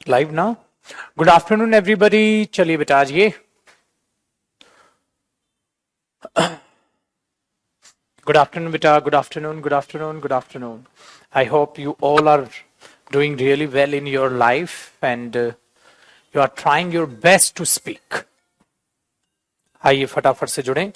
Live ना। Good afternoon everybody. चलिए बेटा आज ये गुड आफ्टरनून बेटा, good afternoon, good afternoon, good afternoon. I hope you all are doing really well in your life and you are trying your best to speak. आइए फटाफट से जुड़ें।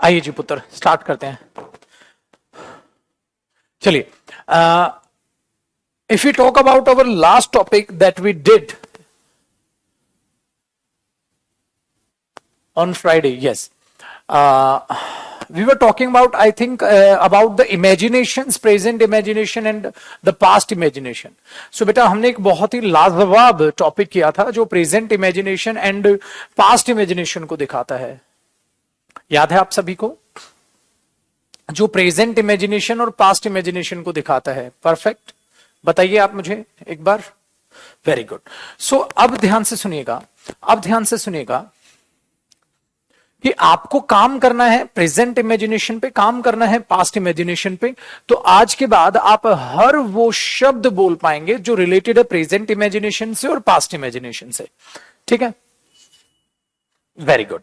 आइए जी पुत्र, स्टार्ट करते हैं। चलिए, if you talk about our last topic that we did on Friday, yes. We were talking about, I think, about the imaginations, present imagination and the past imagination. So बेटा हमने एक बहुत ही लाजवाब टॉपिक किया था जो present imagination and past imagination को दिखाता है। याद है आप सभी को? जो प्रेजेंट इमेजिनेशन और पास्ट इमेजिनेशन को दिखाता है। परफेक्ट, बताइए आप मुझे एक बार। Very good. सो अब ध्यान से सुनिएगा, अब ध्यान से सुनिएगा कि आपको काम करना है प्रेजेंट इमेजिनेशन पे, काम करना है पास्ट इमेजिनेशन पे। तो आज के बाद आप हर वो शब्द बोल पाएंगे जो रिलेटेड है प्रेजेंट इमेजिनेशन से और पास्ट इमेजिनेशन से। ठीक है, वेरी गुड।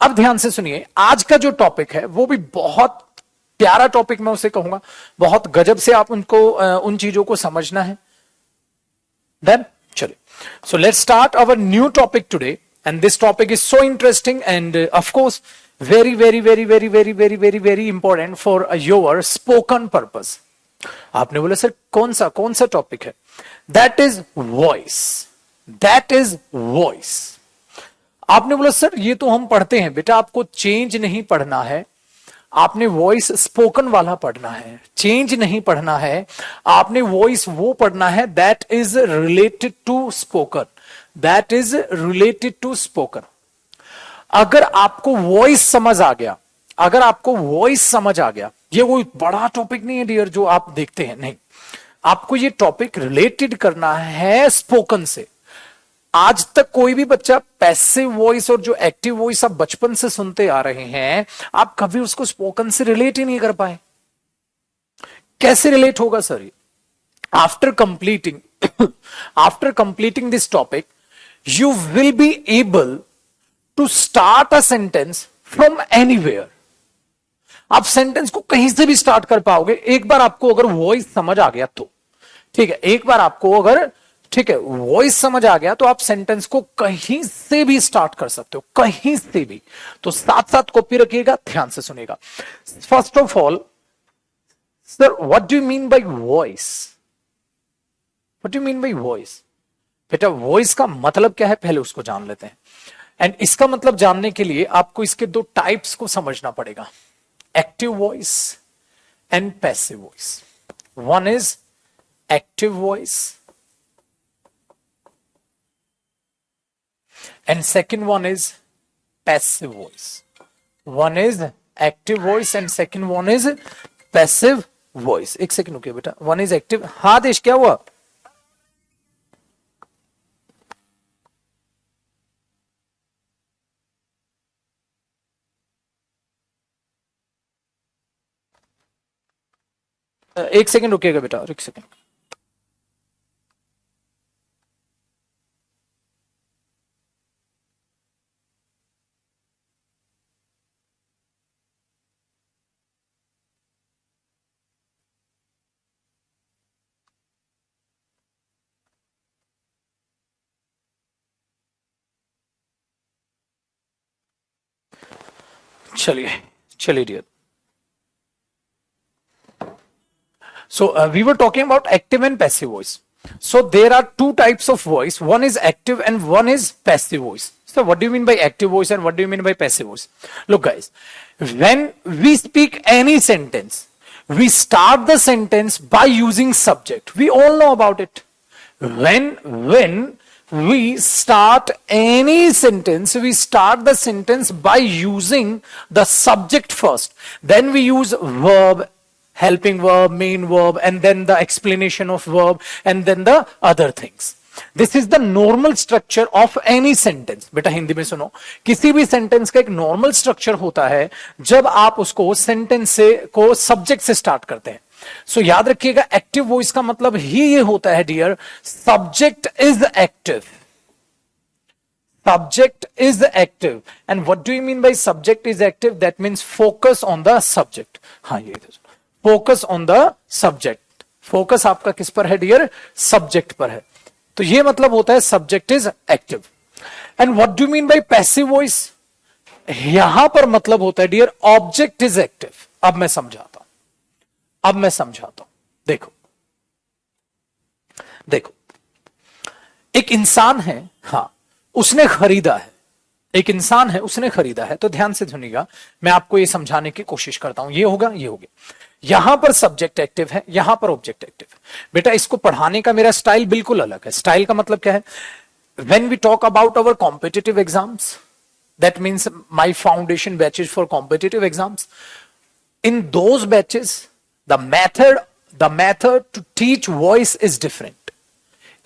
अब ध्यान से सुनिए, आज का जो टॉपिक है वो भी बहुत प्यारा टॉपिक मैं उसे कहूंगा, बहुत गजब से आप उनको उन चीजों को समझना है। देन चलिए, so let's start our new topic today and this topic is so interesting and of course very important for your spoken purpose. आपने बोला सर कौन सा टॉपिक है? that is voice, that is voice. आपने बोला sir ये तो हम पढ़ते हैं। बेटा आपको चेंज नहीं पढ़ना है, आपने वॉइस स्पोकन वाला पढ़ना है, चेंज नहीं पढ़ना है। आपने वॉइस वो पढ़ना है that is related to spoken, that is related to spoken. अगर आपको वॉइस समझ आ गया, अगर आपको वॉइस समझ आ गया, ये कोई बड़ा टॉपिक नहीं है डियर जो आप देखते हैं, नहीं, आपको ये टॉपिक रिलेटेड करना है स्पोकन से। आज तक कोई भी बच्चा पैसिव वॉइस और जो एक्टिव वॉइस आप बचपन से सुनते आ रहे हैं, आप कभी उसको स्पोकन से रिलेट ही नहीं कर पाए। कैसे रिलेट होगा sir? After completing this topic you will be able to start a sentence from anywhere. आप सेंटेंस को कहीं से भी स्टार्ट कर पाओगे एक बार आपको अगर वॉइस समझ आ गया तो। ठीक है, एक बार आपको अगर, ठीक है, वॉइस समझ आ गया तो आप सेंटेंस को कहीं से भी स्टार्ट कर सकते हो, कहीं से भी। तो साथ साथ कॉपी रखिएगा, ध्यान से सुनिएगा। First of all sir, what do you mean by voice? What do you mean by voice? बेटा वॉइस का मतलब क्या है पहले उसको जान लेते हैं। एंड इसका मतलब जानने के लिए आपको इसके दो टाइप्स को समझना पड़ेगा, active voice and passive voice. One is active voice and second one is passive voice. One is active voice and second one is passive voice. एक सेकेंड रुकिए बेटा, वन इज एक्टिव। हाँ देश, क्या हुआ? एक सेकंड रुकिएगा बेटा, एक सेकंड। चलिए चलिए dear. So we were talking about active and passive voice. So there are two types of voice. One is active and one is passive voice. So what do you mean by active voice and what do you mean by passive voice? Look guys, when we speak any sentence, we start the sentence by using subject. We all know about it. When we start any sentence, we start the sentence by using the subject first. Then we use verb, helping verb, main verb, and then the explanation of verb, and then the other things. This is the normal structure of any sentence. बेटा हिंदी में सुनो, किसी भी sentence का एक normal structure होता है जब आप उसको सेंटेंस से को सब्जेक्ट से स्टार्ट करते हैं. सो याद रखिएगा, एक्टिव वॉइस का मतलब ही ये होता है dear, subject is active. Subject is active. And what do you mean by subject is active? That means focus on the subject. हाँ ये focus on the subject. Focus आपका किस पर है डियर? सब्जेक्ट पर है. तो ये मतलब होता है subject is active. And what do mean by passive voice? यहां पर मतलब होता है डियर ऑब्जेक्ट इज एक्टिव. अब मैं समझाता हूं. देखो एक इंसान है, हाँ उसने खरीदा है. एक इंसान है, उसने खरीदा है. तो ध्यान से सुनिएगा, मैं आपको ये समझाने की कोशिश करता हूं. ये हो गया. यहां पर सब्जेक्ट एक्टिव है, यहां पर ऑब्जेक्ट एक्टिव है. बेटा इसको पढ़ाने का मेरा स्टाइल बिल्कुल अलग है. स्टाइल का मतलब क्या है? When we talk about our competitive exams, that means my foundation batches for competitive exams, in those batches the method to teach voice is different.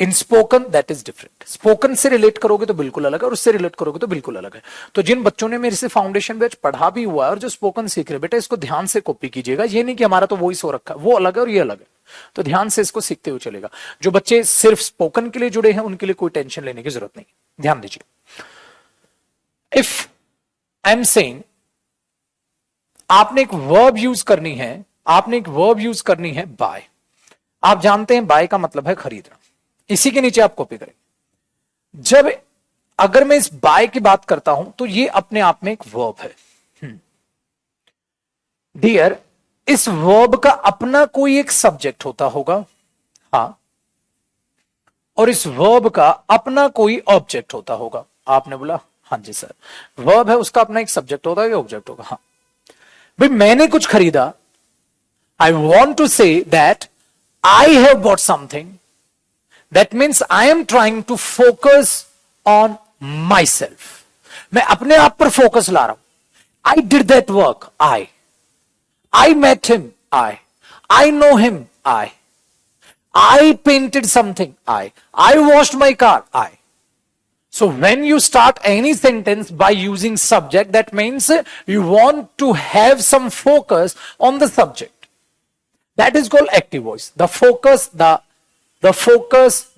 In spoken that is different. Spoken से relate करोगे तो बिल्कुल अलग है और उससे relate करोगे तो बिल्कुल अलग है. तो जिन बच्चों ने मेरे से फाउंडेशन बैच पढ़ा भी हुआ है और जो स्पोकन सीख रहे, बेटा इसको ध्यान से कॉपी कीजिएगा. ये नहीं कि हमारा तो वॉइस हो रखा है, वो अलग है और ये अलग है. तो ध्यान से इसको सीखते हुए चलेगा. जो बच्चे सिर्फ स्पोकन के लिए जुड़े हैं उनके लिए कोई टेंशन लेने की जरूरत नहीं. ध्यान दीजिए. इफ आई एम सेइंग, आपने एक वर्ब यूज करनी है, बाय. आप जानते हैं बाय का मतलब है खरीदना. इसी के नीचे आप कॉपी करेंगे. जब अगर मैं इस बाय की बात करता हूं तो ये अपने आप में एक वर्ब है. डियर, इस वर्ब का अपना कोई एक सब्जेक्ट होता होगा, हाँ, और इस वर्ब का अपना कोई ऑब्जेक्ट होता होगा. आपने बोला हाँ जी सर, वर्ब है उसका अपना एक सब्जेक्ट होता है या ऑब्जेक्ट होगा. हाँ भाई, मैंने कुछ खरीदा. I want to say that I have bought something. That means I am trying to focus on myself. मैं अपने आप पर फोकस ला रहा हूं. I did that work. I met him. I know him. I painted something. I washed my car. So when you start any sentence by using subject, that means you want to have some focus on the subject. That is called active voice.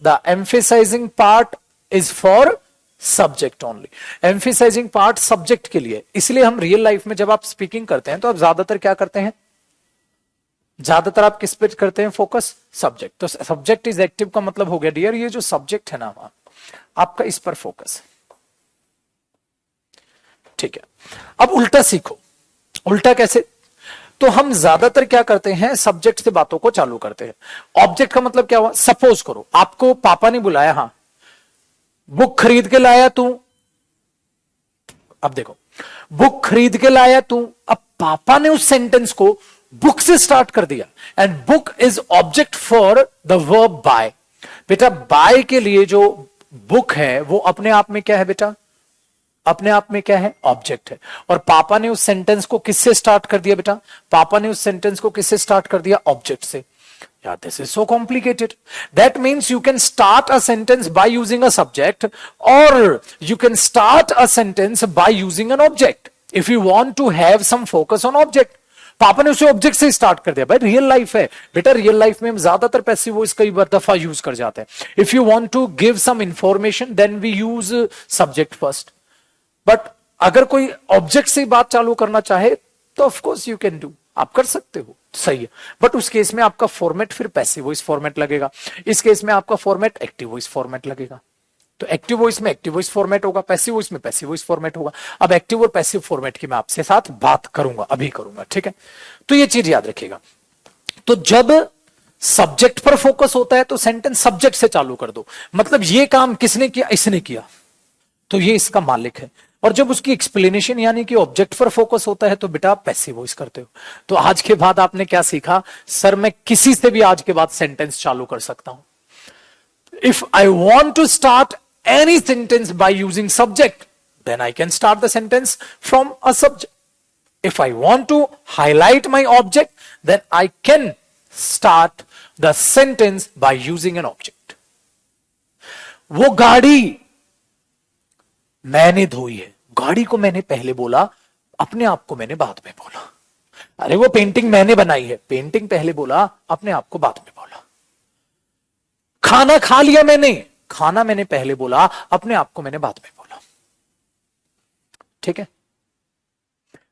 The emphasizing part is for subject only. Emphasizing part subject के लिए. इसलिए हम real life में जब आप speaking करते हैं तो आप ज्यादातर क्या करते हैं? ज्यादातर आप किस पे करते हैं फोकस? सब्जेक्ट. तो सब्जेक्ट इज एक्टिव का मतलब हो गया डियर, ये जो सब्जेक्ट है ना आपका, इस पर फोकस. ठीक है. अब उल्टा सीखो. उल्टा कैसे? तो हम ज्यादातर क्या करते हैं? सब्जेक्ट से बातों को चालू करते हैं. ऑब्जेक्ट का मतलब क्या हुआ? सपोज करो आपको पापा ने बुलाया, हाँ बुक खरीद के लाया तू. अब देखो, बुक खरीद के लाया तू. अब पापा ने उस सेंटेंस को बुक से स्टार्ट कर दिया. And book is object for the verb bye. बेटा बाय के लिए जो बुक है वो अपने आप में क्या है बेटा? अपने आप में क्या है? ऑब्जेक्ट है. और पापा ने उस सेंटेंस को किससे स्टार्ट कर दिया बेटा? पापा ने उस सेंटेंस को किससे स्टार्ट कर दिया? ऑब्जेक्ट से. यार this is so complicated. That means you can start a sentence by using a subject और you can start a sentence by using an object if you want to have some focus on object. पापा ने उसे object से start कर दिया. भाई real life है बेटा, रियल लाइफ में हम ज्यादातर पैसिव वॉइस कई बार दफा यूज कर जाते हैं. If you want to give some information then we use subject first. But अगर कोई ऑब्जेक्ट से बात चालू करना चाहे तो of course you can do, आप कर सकते हो, सही है. बट उस केस में आपका फॉर्मेट फिर पैसिव वॉइस फॉर्मेट लगेगा. इस केस में आपका फॉर्मेट एक्टिव वॉइस फॉर्मेट लगेगा. तो एक्टिव वॉइस में एक्टिव वॉइस फॉर्मेट होगा, पैसिव वॉइस में पैसिव वॉइस फॉर्मेट होगा। अब एक्टिव और पैसिव फॉर्मेट की मैं आपसे साथ बात करूंगा, अभी करूंगा, ठीक है। तो ये चीज याद रखिएगा। तो जब सब्जेक्ट पर फोकस होता है तो सेंटेंस सब्जेक्ट से चालू कर दो, मतलब ये काम किसने किया, इसने किया, तो ये इसका मालिक है। और जब उसकी एक्सप्लेनेशन यानी कि ऑब्जेक्ट पर फोकस होता है तो बेटा आप पैसिव वॉइस करते हो। तो आज के बाद आपने क्या सीखा, सर मैं किसी से भी आज के बाद सेंटेंस चालू कर सकता हूं। If I want to start any sentence by using subject, then I can start the sentence from a subject. If I want to highlight my object, then I can start the sentence by using an object. वो गाड़ी मैंने धोई है, गाड़ी को मैंने पहले बोला, अपने आप को मैंने बाद में बोला। अरे वो पेंटिंग मैंने बनाई है, पेंटिंग पहले बोला, अपने आप को बाद में बोला। खाना खा लिया मैंने, खाना मैंने पहले बोला, अपने आप को मैंने बाद में बोला। ठीक है,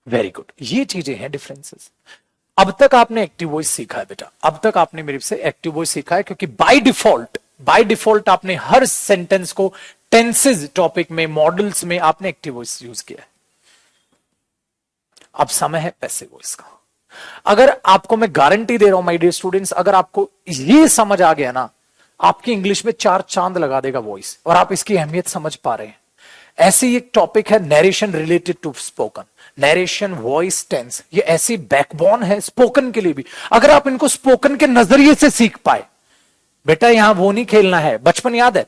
वेरी गुड। ये चीजें हैं डिफरेंसेस। अब तक आपने एक्टिव वॉइस सीखा है बेटा, अब तक आपने मेरे से एक्टिव वॉइस सीखा है, क्योंकि बाय डिफॉल्ट आपने हर सेंटेंस को टेंसेस टॉपिक में, मॉडल्स में आपने एक्टिव वॉइस यूज किया है। अब समय है पैसिव वॉइस का। अगर आपको मैं गारंटी दे रहा हूं माय डियर स्टूडेंट्स, अगर आपको ये समझ आ गया ना, आपकी इंग्लिश में 4 चांद लगा देगा वॉइस, और आप इसकी अहमियत समझ पा रहे हैं। ऐसी एक टॉपिक है narration related to spoken, narration, voice, tense, ये ऐसी बैकबोन है स्पोकन के लिए भी। अगर आप इनको स्पोकन के नजरिए से सीख पाए, बेटा यहां वो नहीं खेलना है। बचपन याद है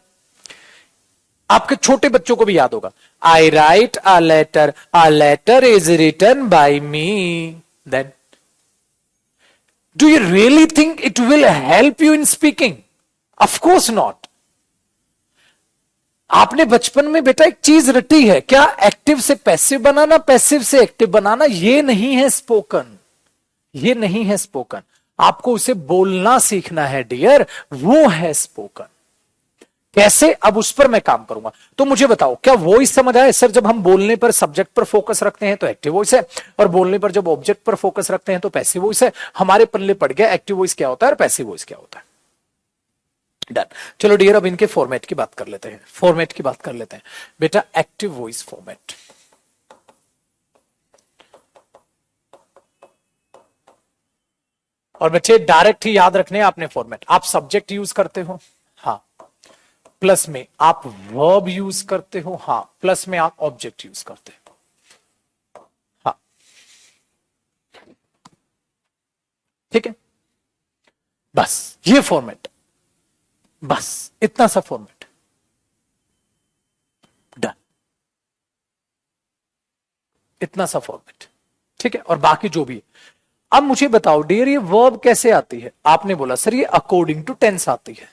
आपके, छोटे बच्चों को भी याद होगा, I write a letter is written by me, then do you really think it will help you in speaking? Of course not. आपने बचपन में बेटा एक चीज रटी है, क्या एक्टिव से पैसिव बनाना, पैसिव से एक्टिव बनाना, ये नहीं है स्पोकन, ये नहीं है स्पोकन। आपको उसे बोलना सीखना है डियर, वो है स्पोकन। कैसे, अब उस पर मैं काम करूंगा। तो मुझे बताओ, क्या वॉइस समझ आए? सर जब हम बोलने पर सब्जेक्ट पर फोकस रखते हैं तो एक्टिव वॉइस है, और बोलने पर जब ऑब्जेक्ट पर फोकस रखते हैं तो पैसिव वॉइस है। हमारे पल्ले पड़ गया एक्टिव वॉइस क्या होता है और पैसिव वॉइस क्या होता है। डन। चलो डियर, अब इनके फॉर्मेट की बात कर लेते हैं, फॉर्मेट की बात कर लेते हैं बेटा। एक्टिव वॉइस फॉर्मेट, और बच्चे डायरेक्ट ही याद रखने आपने फॉर्मेट। आप सब्जेक्ट यूज करते हो, हाँ, प्लस में आप वर्ब यूज करते हो, हाँ, प्लस में आप ऑब्जेक्ट यूज करते हो, हाँ, ठीक है। बस ये फॉर्मेट, बस इतना सा फॉर्मेट, डन, इतना सा फॉर्मेट, ठीक है। और बाकी जो भी है, अब मुझे बताओ डियर, ये वर्ब कैसे आती है? आपने बोला सर ये अकॉर्डिंग टू टेंस आती है,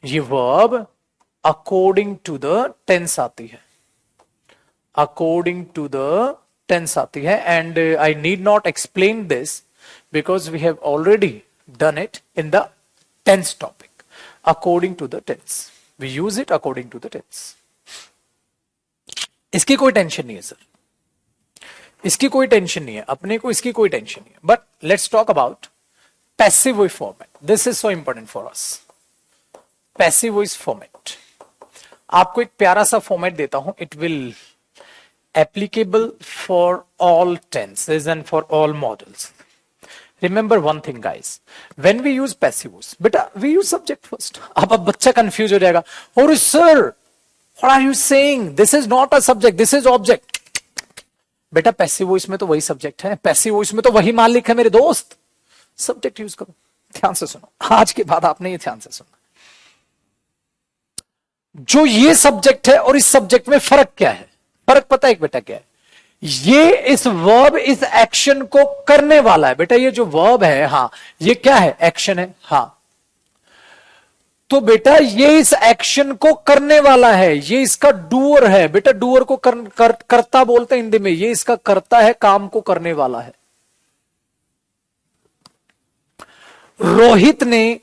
ये verb according to the tense आती है, अकॉर्डिंग टू द टेंस आती है। And I need not explain this because we have already done it in the tense topic. According to the tense, we use it according to the tense. इसकी कोई tension नहीं है sir, इसकी कोई tension नहीं है अपने को, इसकी कोई टेंशन नहीं है। But let's talk about passive voice format, this is so important for us. Passive voice format, आपको एक प्यारा सा फॉर्मेट देता हूं, it will applicable for all tenses and for all models. Remember one thing guys, when we use passive voice, beta we use subject first. अब बच्चा confuse हो जाएगा, और sir what are you saying, this is not a subject, this is object. बेटा passive voice में तो वही subject है, पैसिव वॉइस में तो वही मालिक है मेरे दोस्त। सब्जेक्ट यूज करो, ध्यान से सुनो, आज के बाद आपने ये ध्यान से सुनना। जो ये सब्जेक्ट है और इस सब्जेक्ट में फर्क क्या है? फर्क पता है बेटा क्या है? ये इस वर्ब, इस एक्शन को करने वाला है बेटा। ये जो वर्ब है, हाँ, ये क्या है? एक्शन है, हाँ। तो बेटा ये इस एक्शन को करने वाला है, ये इसका डूअर है बेटा। डूअर को करता बोलते हैं हिंदी में, ये इसका करता है, काम को करने वाला है। रोहित ने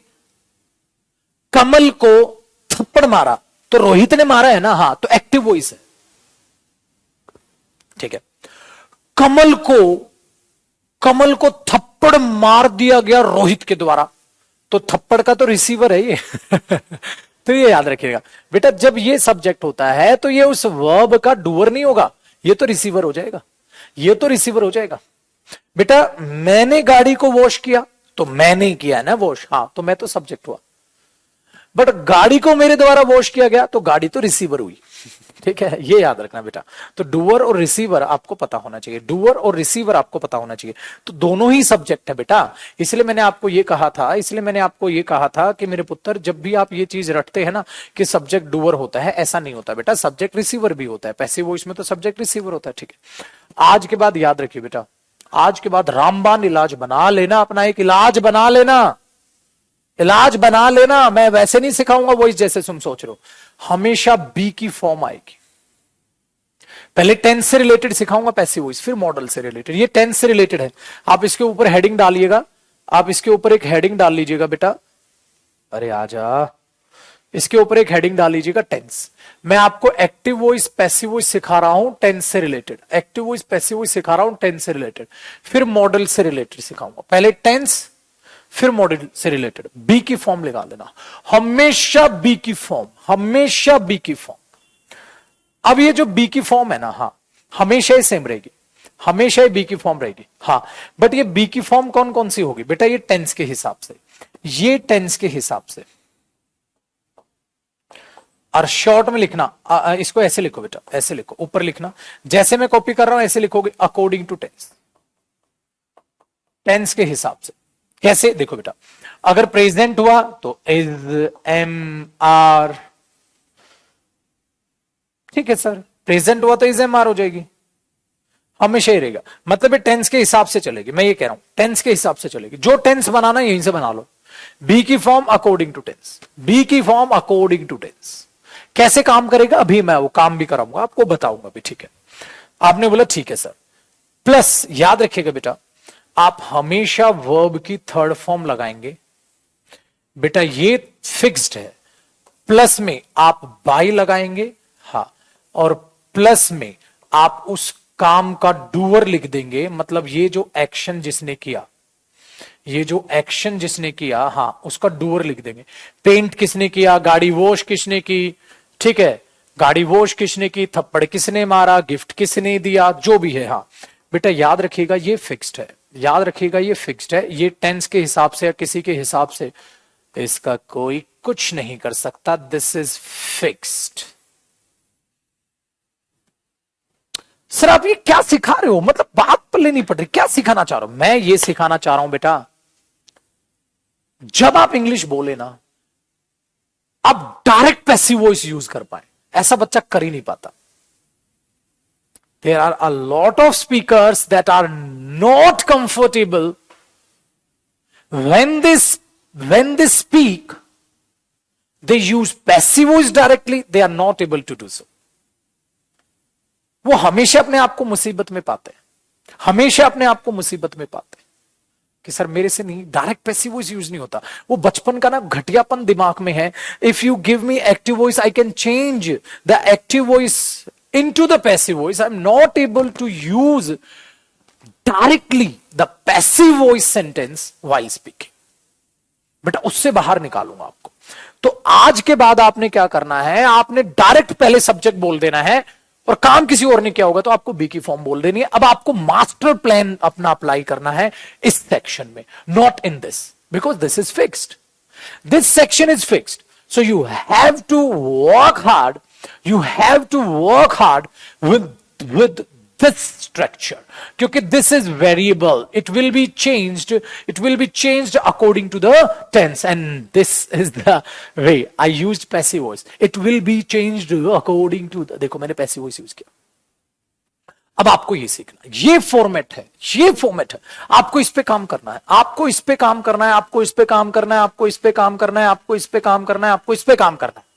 कमल को थप्पड़ मारा, तो रोहित ने मारा है ना, हाँ, तो एक्टिव वॉइस है, ठीक है। कमल को थप्पड़ मार दिया गया रोहित के द्वारा, तो थप्पड़ का तो रिसीवर है ये तो ये याद रखिएगा बेटा, जब ये सब्जेक्ट होता है तो ये उस वर्ब का डूअर नहीं होगा, ये तो रिसीवर हो जाएगा, ये तो रिसीवर हो जाएगा। बेटा मैंने गाड़ी को वॉश किया, तो मैंने किया है ना वॉश, हाँ तो मैं तो सब्जेक्ट हुआ। बट गाड़ी को मेरे द्वारा वॉश किया गया, तो गाड़ी तो रिसीवर हुई। ठीक है, ये याद रखना बेटा। तो डूअर और रिसीवर आपको पता होना चाहिए, डूअर और रिसीवर आपको पता होना चाहिए। तो दोनों ही सब्जेक्ट है बेटा, इसलिए मैंने आपको ये कहा था कि मेरे पुत्र जब भी आप ये चीज रटते हैं ना कि सब्जेक्ट डूअर होता है, ऐसा नहीं होता बेटा, सब्जेक्ट रिसीवर भी होता है। पैसिव वॉइस में तो सब्जेक्ट रिसीवर होता है। ठीक है, आज के बाद याद रखिए बेटा, आज के बाद रामबाण इलाज बना लेना, अपना एक इलाज बना लेना, इलाज बना लेना। मैं वैसे नहीं सिखाऊंगा वॉइस जैसे तुम सोच रहे हो, हमेशा बी की फॉर्म आएगी। पहले टेंस से रिलेटेड सिखाऊंगा पैसिव वॉइस, फिर मॉडल से रिलेटेड। ये टेंस से रिलेटेड है, आप इसके ऊपर हेडिंग डालिएगा, आप इसके ऊपर एक हेडिंग डाल लीजिएगा बेटा। अरे आजा, इसके ऊपर एक हेडिंग डाल लीजिएगा टेंस। मैं आपको एक्टिव वॉइस पैसिव वॉइस सिखा रहा हूं टेंस से related, active voice passive voice सिखा रहा हूं टेंस से रिलेटेड, फिर मॉडल से रिलेटेड सिखाऊंगा। पहले टेंस फिर मॉडल से रिलेटेड। बी की फॉर्म लगा लेना, हमेशा बी की फॉर्म, हमेशा बी की फॉर्म। अब ये जो बी की फॉर्म है ना, हाँ हमेशा ही सेम रहेगी, हमेशा ही बी की फॉर्म रहेगी। हाँ बट ये बी की फॉर्म कौन कौन सी होगी बेटा, ये टेंस के हिसाब से, ये टेंस के हिसाब से। और शॉर्ट में लिखना, इसको ऐसे लिखो बेटा, ऐसे लिखो, ऊपर लिखना, जैसे मैं कॉपी कर रहा हूं ऐसे लिखोगे, अकॉर्डिंग टू टेंस, टेंस के हिसाब से। कैसे देखो बेटा, अगर प्रेजेंट हुआ तो इज, एम, आर। ठीक है सर, प्रेजेंट हुआ तो इज, एम, आर हो जाएगी, हमेशा ही रहेगा। मतलब टेंस के हिसाब से चलेगी, मैं ये कह रहा हूं टेंस के हिसाब से चलेगी। जो टेंस बनाना यहीं से बना लो, बी की form according to tense, be की फॉर्म अकॉर्डिंग टू टेंस। कैसे काम करेगा अभी मैं वो काम भी कराऊंगा, आपको बताऊंगा भी। ठीक है, आपने बोला ठीक है सर। प्लस याद रखिएगा बेटा, आप हमेशा वर्ब की थर्ड फॉर्म लगाएंगे बेटा, ये फिक्स्ड है। प्लस में आप बाय लगाएंगे, हाँ, और प्लस में आप उस काम का डूअर लिख देंगे, मतलब ये जो एक्शन जिसने किया, ये जो एक्शन जिसने किया, हाँ उसका डूअर लिख देंगे। पेंट किसने किया, गाड़ी वॉश किसने की, ठीक है, गाड़ी वॉश किसने की, थप्पड़ किसने मारा, गिफ्ट किसने दिया, जो भी है। हाँ बेटा याद रखिएगा ये फिक्स्ड है, याद रखिएगा ये फिक्स्ड है। ये टेंस के हिसाब से या किसी के हिसाब से इसका कोई कुछ नहीं कर सकता, दिस इज फिक्स्ड। सर आप ये क्या सिखा रहे हो, मतलब बात पल्ले नहीं पड़ रही, क्या सिखाना चाह रहे हो? मैं ये सिखाना चाह रहा हूं बेटा, जब आप इंग्लिश बोले ना, आप डायरेक्ट पैसिव वॉइस यूज कर पाए, ऐसा बच्चा कर ही नहीं पाता। There are a lot of speakers that are not comfortable when they speak, they use passive voice directly, they are not able to do so. वो हमेशा अपने आप को मुसीबत में पाते हैं, हमेशा अपने आप को मुसीबत में पाते हैं कि सर मेरे से नहीं, डायरेक्ट पैसिव वॉइस यूज नहीं होता। वो बचपन का ना घटियापन दिमाग में है। If you give me active voice, I can change the active voice into the passive voice. I'm not able to use directly the passive voice sentence while speaking. बेटा उससे बाहर निकालूंगा आपको। तो आज के बाद आपने क्या करना है, आपने डायरेक्ट पहले सब्जेक्ट बोल देना है, और काम किसी और ने किया होगा तो आपको बी की फॉर्म बोल देनी है। अब आपको मास्टर प्लान अपना अप्लाई करना है इस सेक्शन में, not in this, because this is fixed, this section is fixed. So you have to work hard, you have to work hard with this structure, क्योंकि this is variable, it will be changed according to the tense, and this is the way I used passive voice, it will be changed according to the, देखो मैंने passive voice use किया। अब आपको ये सीखना, ये format है, ये फॉर्मेट है, आपको इस पे काम करना है, आपको इस पे काम करना है, आपको इस पे काम करना है, आपको इस पे काम करना है, आपको इस पे काम करना है, आपको इस पे काम करना है,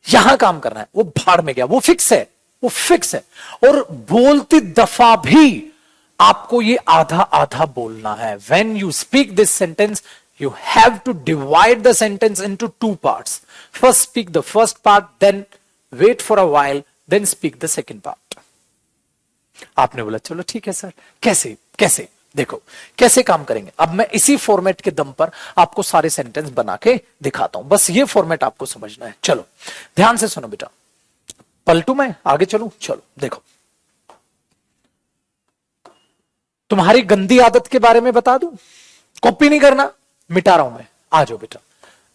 यहां काम करना है। वो भाड़ में गया, वो फिक्स है, वो फिक्स है। और बोलती दफा भी आपको ये आधा आधा बोलना है। When you speak this sentence, you have to divide the sentence into two parts. First speak the first part, then wait for a while, then speak the second part. आपने बोला चलो ठीक है सर, कैसे कैसे देखो कैसे काम करेंगे। अब मैं इसी फॉर्मेट के दम पर आपको सारे सेंटेंस बना के दिखाता हूं, बस ये फॉर्मेट आपको समझना है। चलो ध्यान से सुनो बेटा, पलटू मैं आगे चलूं, चलो देखो, तुम्हारी गंदी आदत के बारे में बता दूं, कॉपी नहीं करना, मिटा रहा हूं मैं, आ जाओ बेटा।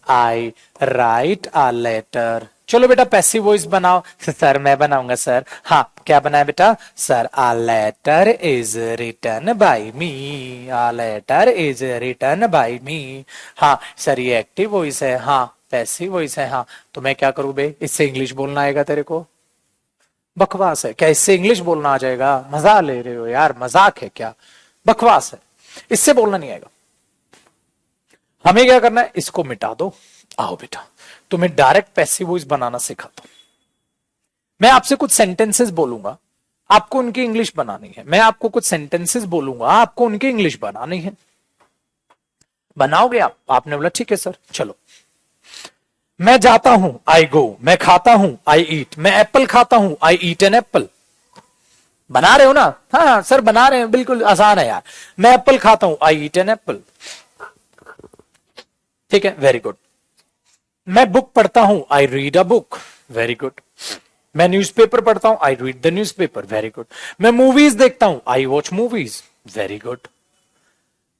आई राइट अ लेटर, चलो बेटा पैसिव वॉइस बनाओ। सर मैं बनाऊंगा सर। हाँ क्या बनाए बेटा, sir a letter is written by me, a letter is written by me. हाँ सर ये एक्टिव वॉइस है, हाँ पैसिव वॉइस है। हाँ तो मैं क्या करूं बे, इससे इंग्लिश बोलना आएगा तेरे को? बकवास है क्या, इससे इंग्लिश बोलना आ जाएगा? मजा ले रहे हो यार, मजाक है क्या, बकवास है, इससे बोलना नहीं आएगा। हमें क्या करना है, इसको मिटा दो। आओ बेटा तुम्हें डायरेक्ट पैसिव वॉइस बनाना सिखाता हूं। मैं आपसे कुछ सेंटेंसेस बोलूंगा, आपको उनकी इंग्लिश बनानी है। मैं आपको कुछ सेंटेंसेस बोलूंगा, आपको उनकी इंग्लिश बनानी है। बनाओगे आप? आपने बोला ठीक है सर। चलो, मैं जाता हूं, आई गो। मैं खाता हूं, आई ईट। मैं एप्पल खाता हूं, आई ईट एन एप्पल। बना रहे हो ना? हाँ सर बना रहे हैं, बिल्कुल आसान है यार। मैं एप्पल खाता हूं, आई ईट एन एप्पल। ठीक है, वेरी गुड। मैं बुक पढ़ता हूं, I read a book. Very good. मैं न्यूज़पेपर पढ़ता हूं, I read the newspaper. Very good. मैं मूवीज देखता हूं, I watch movies. Very good,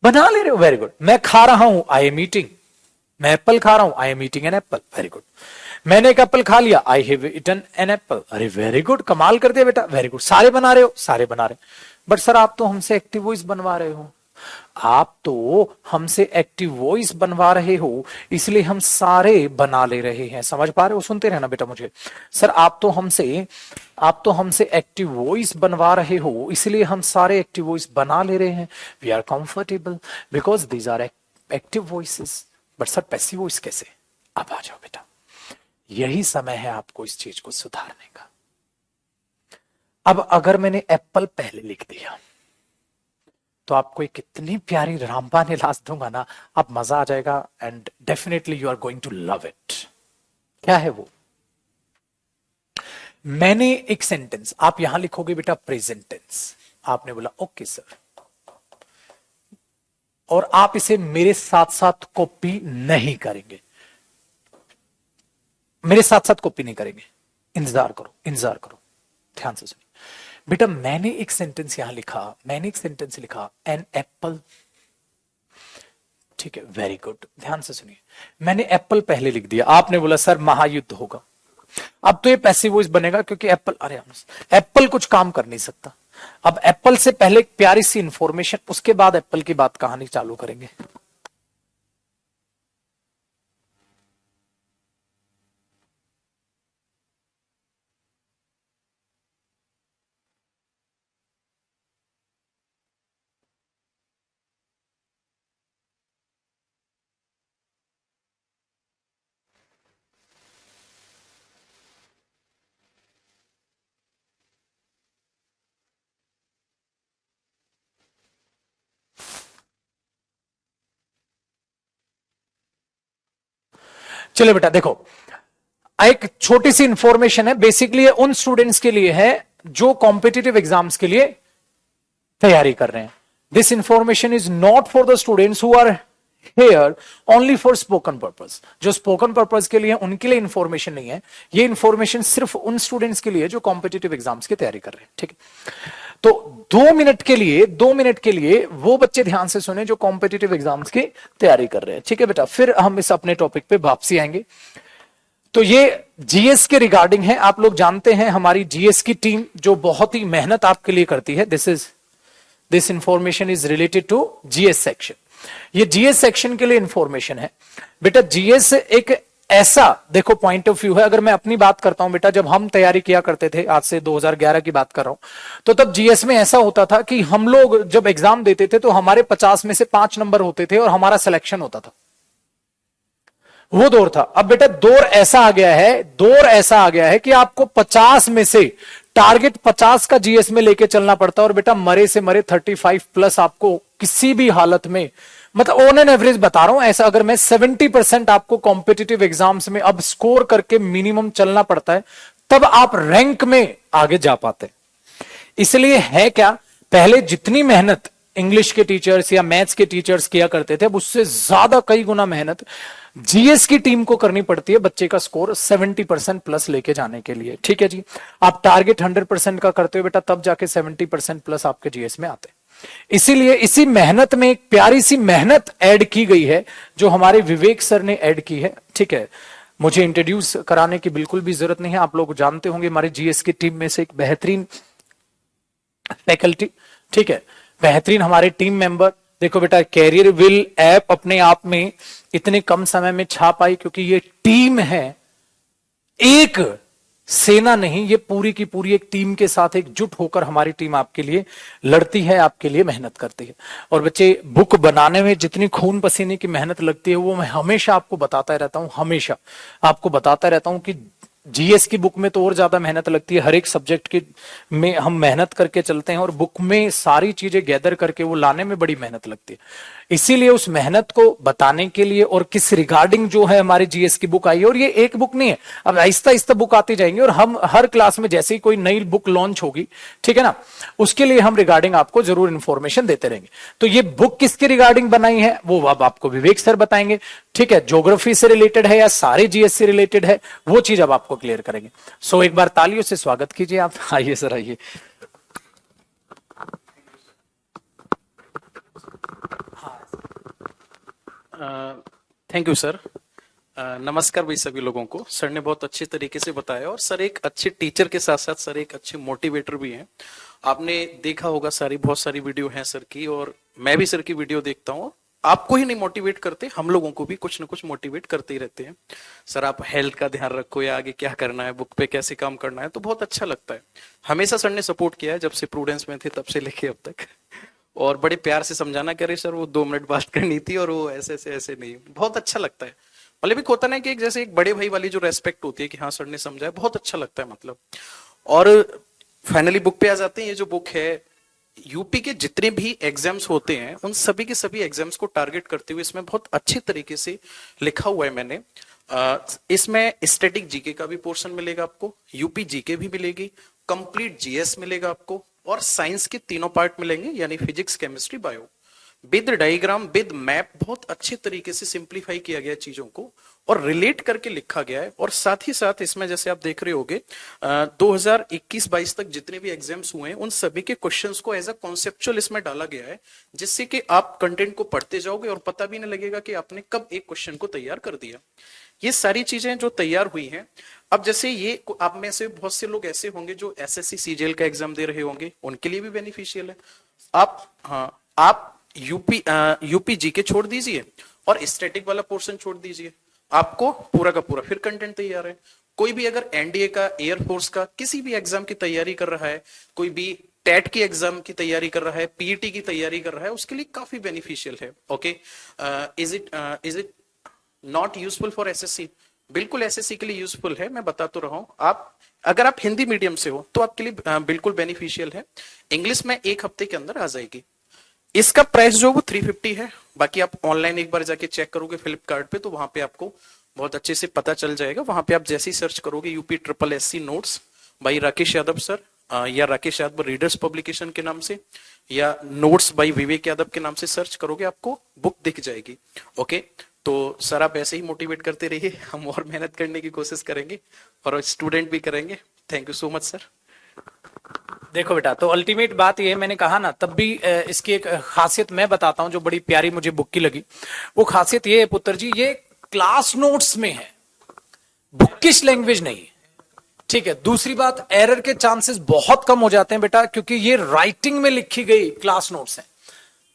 बना ले रहे हो, वेरी गुड। मैं खा रहा हूं, आई एम ईटिंग। मैं एप्पल खा रहा हूं, I am eating an apple. Very good. मैंने एक एप्पल खा लिया, I have eaten an apple. अरे वेरी गुड, कमाल कर दिया बेटा, वेरी गुड। सारे बना रहे हो? सारे बना रहे। बट सर आप तो हमसे एक्टिव वॉइस बनवा रहे हो, आप तो हमसे एक्टिव वॉइस बनवा रहे हो, इसलिए हम सारे बना ले रहे हैं। समझ पा रहे हो? सुनते रहना बेटा मुझे। सर आप तो हमसे एक्टिव वॉइस बनवा रहे हो, इसलिए हम सारे एक्टिव वॉइस बना ले रहे हैं। We are comfortable because these are active voices. But sir passive voice कैसे? अब आ जाओ बेटा, यही समय है आपको इस चीज को सुधारने का। अब अगर मैंने एप्पल पहले लिख दिया तो आपको एक इतनी प्यारी रामबान इलाज दूंगा ना, अब मजा आ जाएगा and definitely you are going to love it. क्या है वो? मैंने एक सेंटेंस, आप यहां लिखोगे बेटा प्रेजेंट टेंस। आपने बोला ओके सर, और आप इसे मेरे साथ साथ कॉपी नहीं करेंगे, मेरे साथ साथ कॉपी नहीं करेंगे, इंतजार करो, इंतजार करो, ध्यान से सुनिए बेटा। मैंने एक सेंटेंस यहां लिखा, मैंने एक सेंटेंस लिखा एन एप्पल। ठीक है, वेरी गुड, ध्यान से सुनिए। मैंने एप्पल पहले लिख दिया, आपने बोला सर महायुद्ध होगा। अब तो ये पैसिव वॉइस बनेगा क्योंकि एप्पल, अरे एप्पल कुछ काम कर नहीं सकता। अब एप्पल से पहले एक प्यारी सी इंफॉर्मेशन, उसके बाद एप्पल की बात कहानी चालू करेंगे। चलो बेटा देखो, एक छोटी सी इंफॉर्मेशन है, बेसिकली ये उन स्टूडेंट्स के लिए है जो कॉम्पिटिटिव एग्जाम्स के लिए तैयारी कर रहे हैं। This information is not for the students who are here only for spoken purpose. जो स्पोकन पर्पज के लिए उनके लिए इंफॉर्मेशन नहीं है, ये इंफॉर्मेशन सिर्फ उन स्टूडेंट्स के लिए जो कॉम्पिटिटिव एग्जाम्स की तैयारी कर रहे हैं। ठीक है, तो 2 मिनट के लिए, 2 मिनट के लिए वो बच्चे ध्यान से सुने जो कॉम्पिटिटिव एग्जाम्स की तैयारी कर रहे हैं। ठीक है बेटा, फिर हम इस अपने टॉपिक पे वापसी आएंगे। तो ये जीएस के रिगार्डिंग है। आप लोग जानते हैं हमारी जीएस की टीम जो बहुत ही मेहनत आपके लिए करती है। This information is related to GS section. ये जीएस सेक्शन के लिए इंफॉर्मेशन है बेटा। जीएस एक ऐसा, देखो पॉइंट ऑफ व्यू है। अगर मैं अपनी बात करता हूं बेटा, जब हम तैयारी किया करते थे, आज से 2011 की बात कर रहा हूं, तो तब जीएस में ऐसा होता था कि हम लोग जब एग्जाम देते थे तो हमारे 50 में से 5 नंबर होते थे और हमारा सिलेक्शन होता था। वो दौर था। अब बेटा दौर ऐसा आ गया है, दौर ऐसा आ गया है कि आपको 50 में से टारगेट 50 का जीएस में लेके चलना पड़ता है। और बेटा मरे से मरे 35 प्लस आपको किसी भी हालत में, मतलब ऑन एन एवरेज बता रहा हूं, ऐसा अगर मैं 70% आपको कॉम्पिटिटिव एग्जाम्स में अब स्कोर करके मिनिमम चलना पड़ता है, तब आप रैंक में आगे जा पाते। इसलिए है क्या, पहले जितनी मेहनत इंग्लिश के टीचर्स या मैथ्स के टीचर्स किया करते थे, अब उससे ज्यादा कई गुना मेहनत जीएस की टीम को करनी पड़ती है बच्चे का स्कोर 70% प्लस लेके जाने के लिए। ठीक है जी, आप टारगेट 100% का करते हो बेटा, तब जाके 70% प्लस आपके जीएस में आते हैं। इसीलिए इसी मेहनत में एक प्यारी सी मेहनत ऐड की गई है जो हमारे विवेक सर ने ऐड की है। ठीक है, मुझे इंट्रोड्यूस कराने की बिल्कुल भी जरूरत नहीं है, आप लोग जानते होंगे हमारे जीएस की टीम में से एक बेहतरीन फैकल्टी। ठीक है, बेहतरीन हमारे टीम मेंबर। देखो बेटा, कैरियर विल ऐप अपने आप में इतने कम समय में छाप आई क्योंकि ये टीम है, एक सेना नहीं, ये पूरी की पूरी एक टीम के साथ एकजुट होकर हमारी टीम आपके लिए लड़ती है, आपके लिए मेहनत करती है। और बच्चे, बुक बनाने में जितनी खून पसीने की मेहनत लगती है वो मैं हमेशा आपको बताता रहता हूं, हमेशा आपको बताता रहता हूं कि जीएस की बुक में तो और ज्यादा मेहनत लगती है, हर एक सब्जेक्ट की में हम मेहनत करके चलते हैं और बुक में सारी चीजें गैदर करके वो लाने में बड़ी मेहनत लगती है। इसीलिए उस मेहनत को बताने के लिए और किस रिगार्डिंग जो है हमारी जीएस की बुक आई है, और ये एक बुक नहीं है, अब आहिस्ता आहिस्ता बुक आती जाएंगी और हम हर क्लास में जैसे ही कोई नई बुक लॉन्च होगी, ठीक है ना, उसके लिए हम रिगार्डिंग आपको जरूर इंफॉर्मेशन देते रहेंगे। तो ये बुक किसके रिगार्डिंग बनाई है वो अब आपको विवेक सर बताएंगे। ठीक है, ज्योग्राफी से रिलेटेड है या सारे जीएस से रिलेटेड है, वो चीज अब आपको क्लियर करेंगे। सो एक बार तालियों से स्वागत कीजिए आप। आइए सर, आइए। Thank you sir. नमस्कार भाई सभी लोगों को। सर ने बहुत अच्छे तरीके से बताया और सर एक अच्छे टीचर के साथ साथ सर एक अच्छे मोटिवेटर भी हैं। आपने देखा होगा बहुत सारी वीडियो हैं सर की, और मैं भी सर की वीडियो देखता हूँ। आपको ही नहीं मोटिवेट करते, हम लोगों को भी कुछ ना कुछ मोटिवेट करते ही रहते हैं। सर आप हेल्थ का ध्यान रखो या आगे क्या करना है, बुक पे कैसे काम करना है, तो बहुत अच्छा लगता है। हमेशा सर ने सपोर्ट किया है, जब से प्रूडेंस में थे तब से लेके अब तक। और बड़े प्यार से समझाना, करे सर वो 2 मिनट बात करनी थी और वो ऐसे नहीं, बहुत अच्छा लगता है। मतलब एक होता ना कि एक जैसे एक बड़े भाई वाली जो रेस्पेक्ट होती है कि हाँ सर ने समझाया, बहुत अच्छा लगता है मतलब। और फाइनली बुक पे आ जाते हैं। ये जो बुक है, यूपी के जितने भी एग्जाम्स होते हैं उन सभी के सभी एग्जाम्स को टारगेट करते हुए इसमें बहुत अच्छे तरीके से लिखा हुआ है मैंने। इसमें स्टैटिक जीके का भी पोर्शन मिलेगा आपको, यूपी जीके भी मिलेगी, कंप्लीट जीएस मिलेगा आपको, और साइंस के तीनों पार्ट मिलेंगे, यानी physics, chemistry, bio, with diagram, with map. बहुत अच्छे तरीके से सिंप्लीफाई किया गया चीजों को और रिलेट करके लिखा गया है। और साथ ही साथ इसमें जैसे आप देख रहे होगे 2021-22 तक जितने भी एग्जाम्स हुए हैं उन सभी के क्वेश्चंस को एज अ कॉन्सेप्चुअल इसमें डाला गया है, जिससे कि आप कंटेंट को पढ़ते जाओगे और पता भी नहीं लगेगा कि आपने कब एक क्वेश्चन को तैयार कर दिया। ये सारी चीजें जो तैयार हुई हैं, अब जैसे ये आप में से बहुत से लोग ऐसे होंगे जो एसएससी सीजीएल का एग्जाम दे रहे होंगे, उनके लिए भी बेनिफिशियल है। आप यूपी जीके छोड़ दीजिए और स्टैटिक वाला पोर्शन छोड़ दीजिए, आपको पूरा का पूरा फिर कंटेंट तैयार है। कोई भी अगर एनडीए का, एयरफोर्स का, किसी भी एग्जाम की तैयारी कर रहा है, कोई भी टेट की एग्जाम की तैयारी कर रहा है, पीईटी की तैयारी कर रहा है, उसके लिए काफी बेनिफिशियल है। Okay, is it not useful for SSC? बिल्कुल एसएससी के लिए यूजफुल है, मैं बता तो रहा हूं। अगर आप हिंदी मीडियम से हो तो आपके लिए बिल्कुल बेनिफिशियल है। इंग्लिश में 1 हफ्ते के अंदर आ जाएगी। इसका प्राइस जो वो 350 है। बाकी आप ऑनलाइन एक बार जाके चेक करोगे फ्लिपकार्ट पे, तो वहां पे आपको बहुत अच्छे से पता चल जाएगा। वहां पे आप जैसे ही सर्च करोगे UP triple SC notes by Rakesh Yadav sir, या राकेश यादव रीडर्स पब्लिकेशन के नाम से, या नोट्स बाई विवेक यादव के नाम से सर्च करोगे, आपको बुक दिख जाएगी। ओके, तो सर आप ऐसे ही मोटिवेट करते रहिए, हम और मेहनत करने की कोशिश करेंगे और स्टूडेंट भी करेंगे। Thank you so much sir. देखो बेटा, तो अल्टीमेट बात ये है, मैंने कहा ना तब भी, इसकी एक खासियत मैं बताता हूं जो बड़ी प्यारी मुझे बुक की लगी। वो खासियत ये है पुत्र जी, ये क्लास नोट्स में है, बुकिश लैंग्वेज नहीं। ठीक है, दूसरी बात, एरर के चांसेस बहुत कम हो जाते हैं बेटा, क्योंकि ये राइटिंग में लिखी गई क्लास नोट्स है।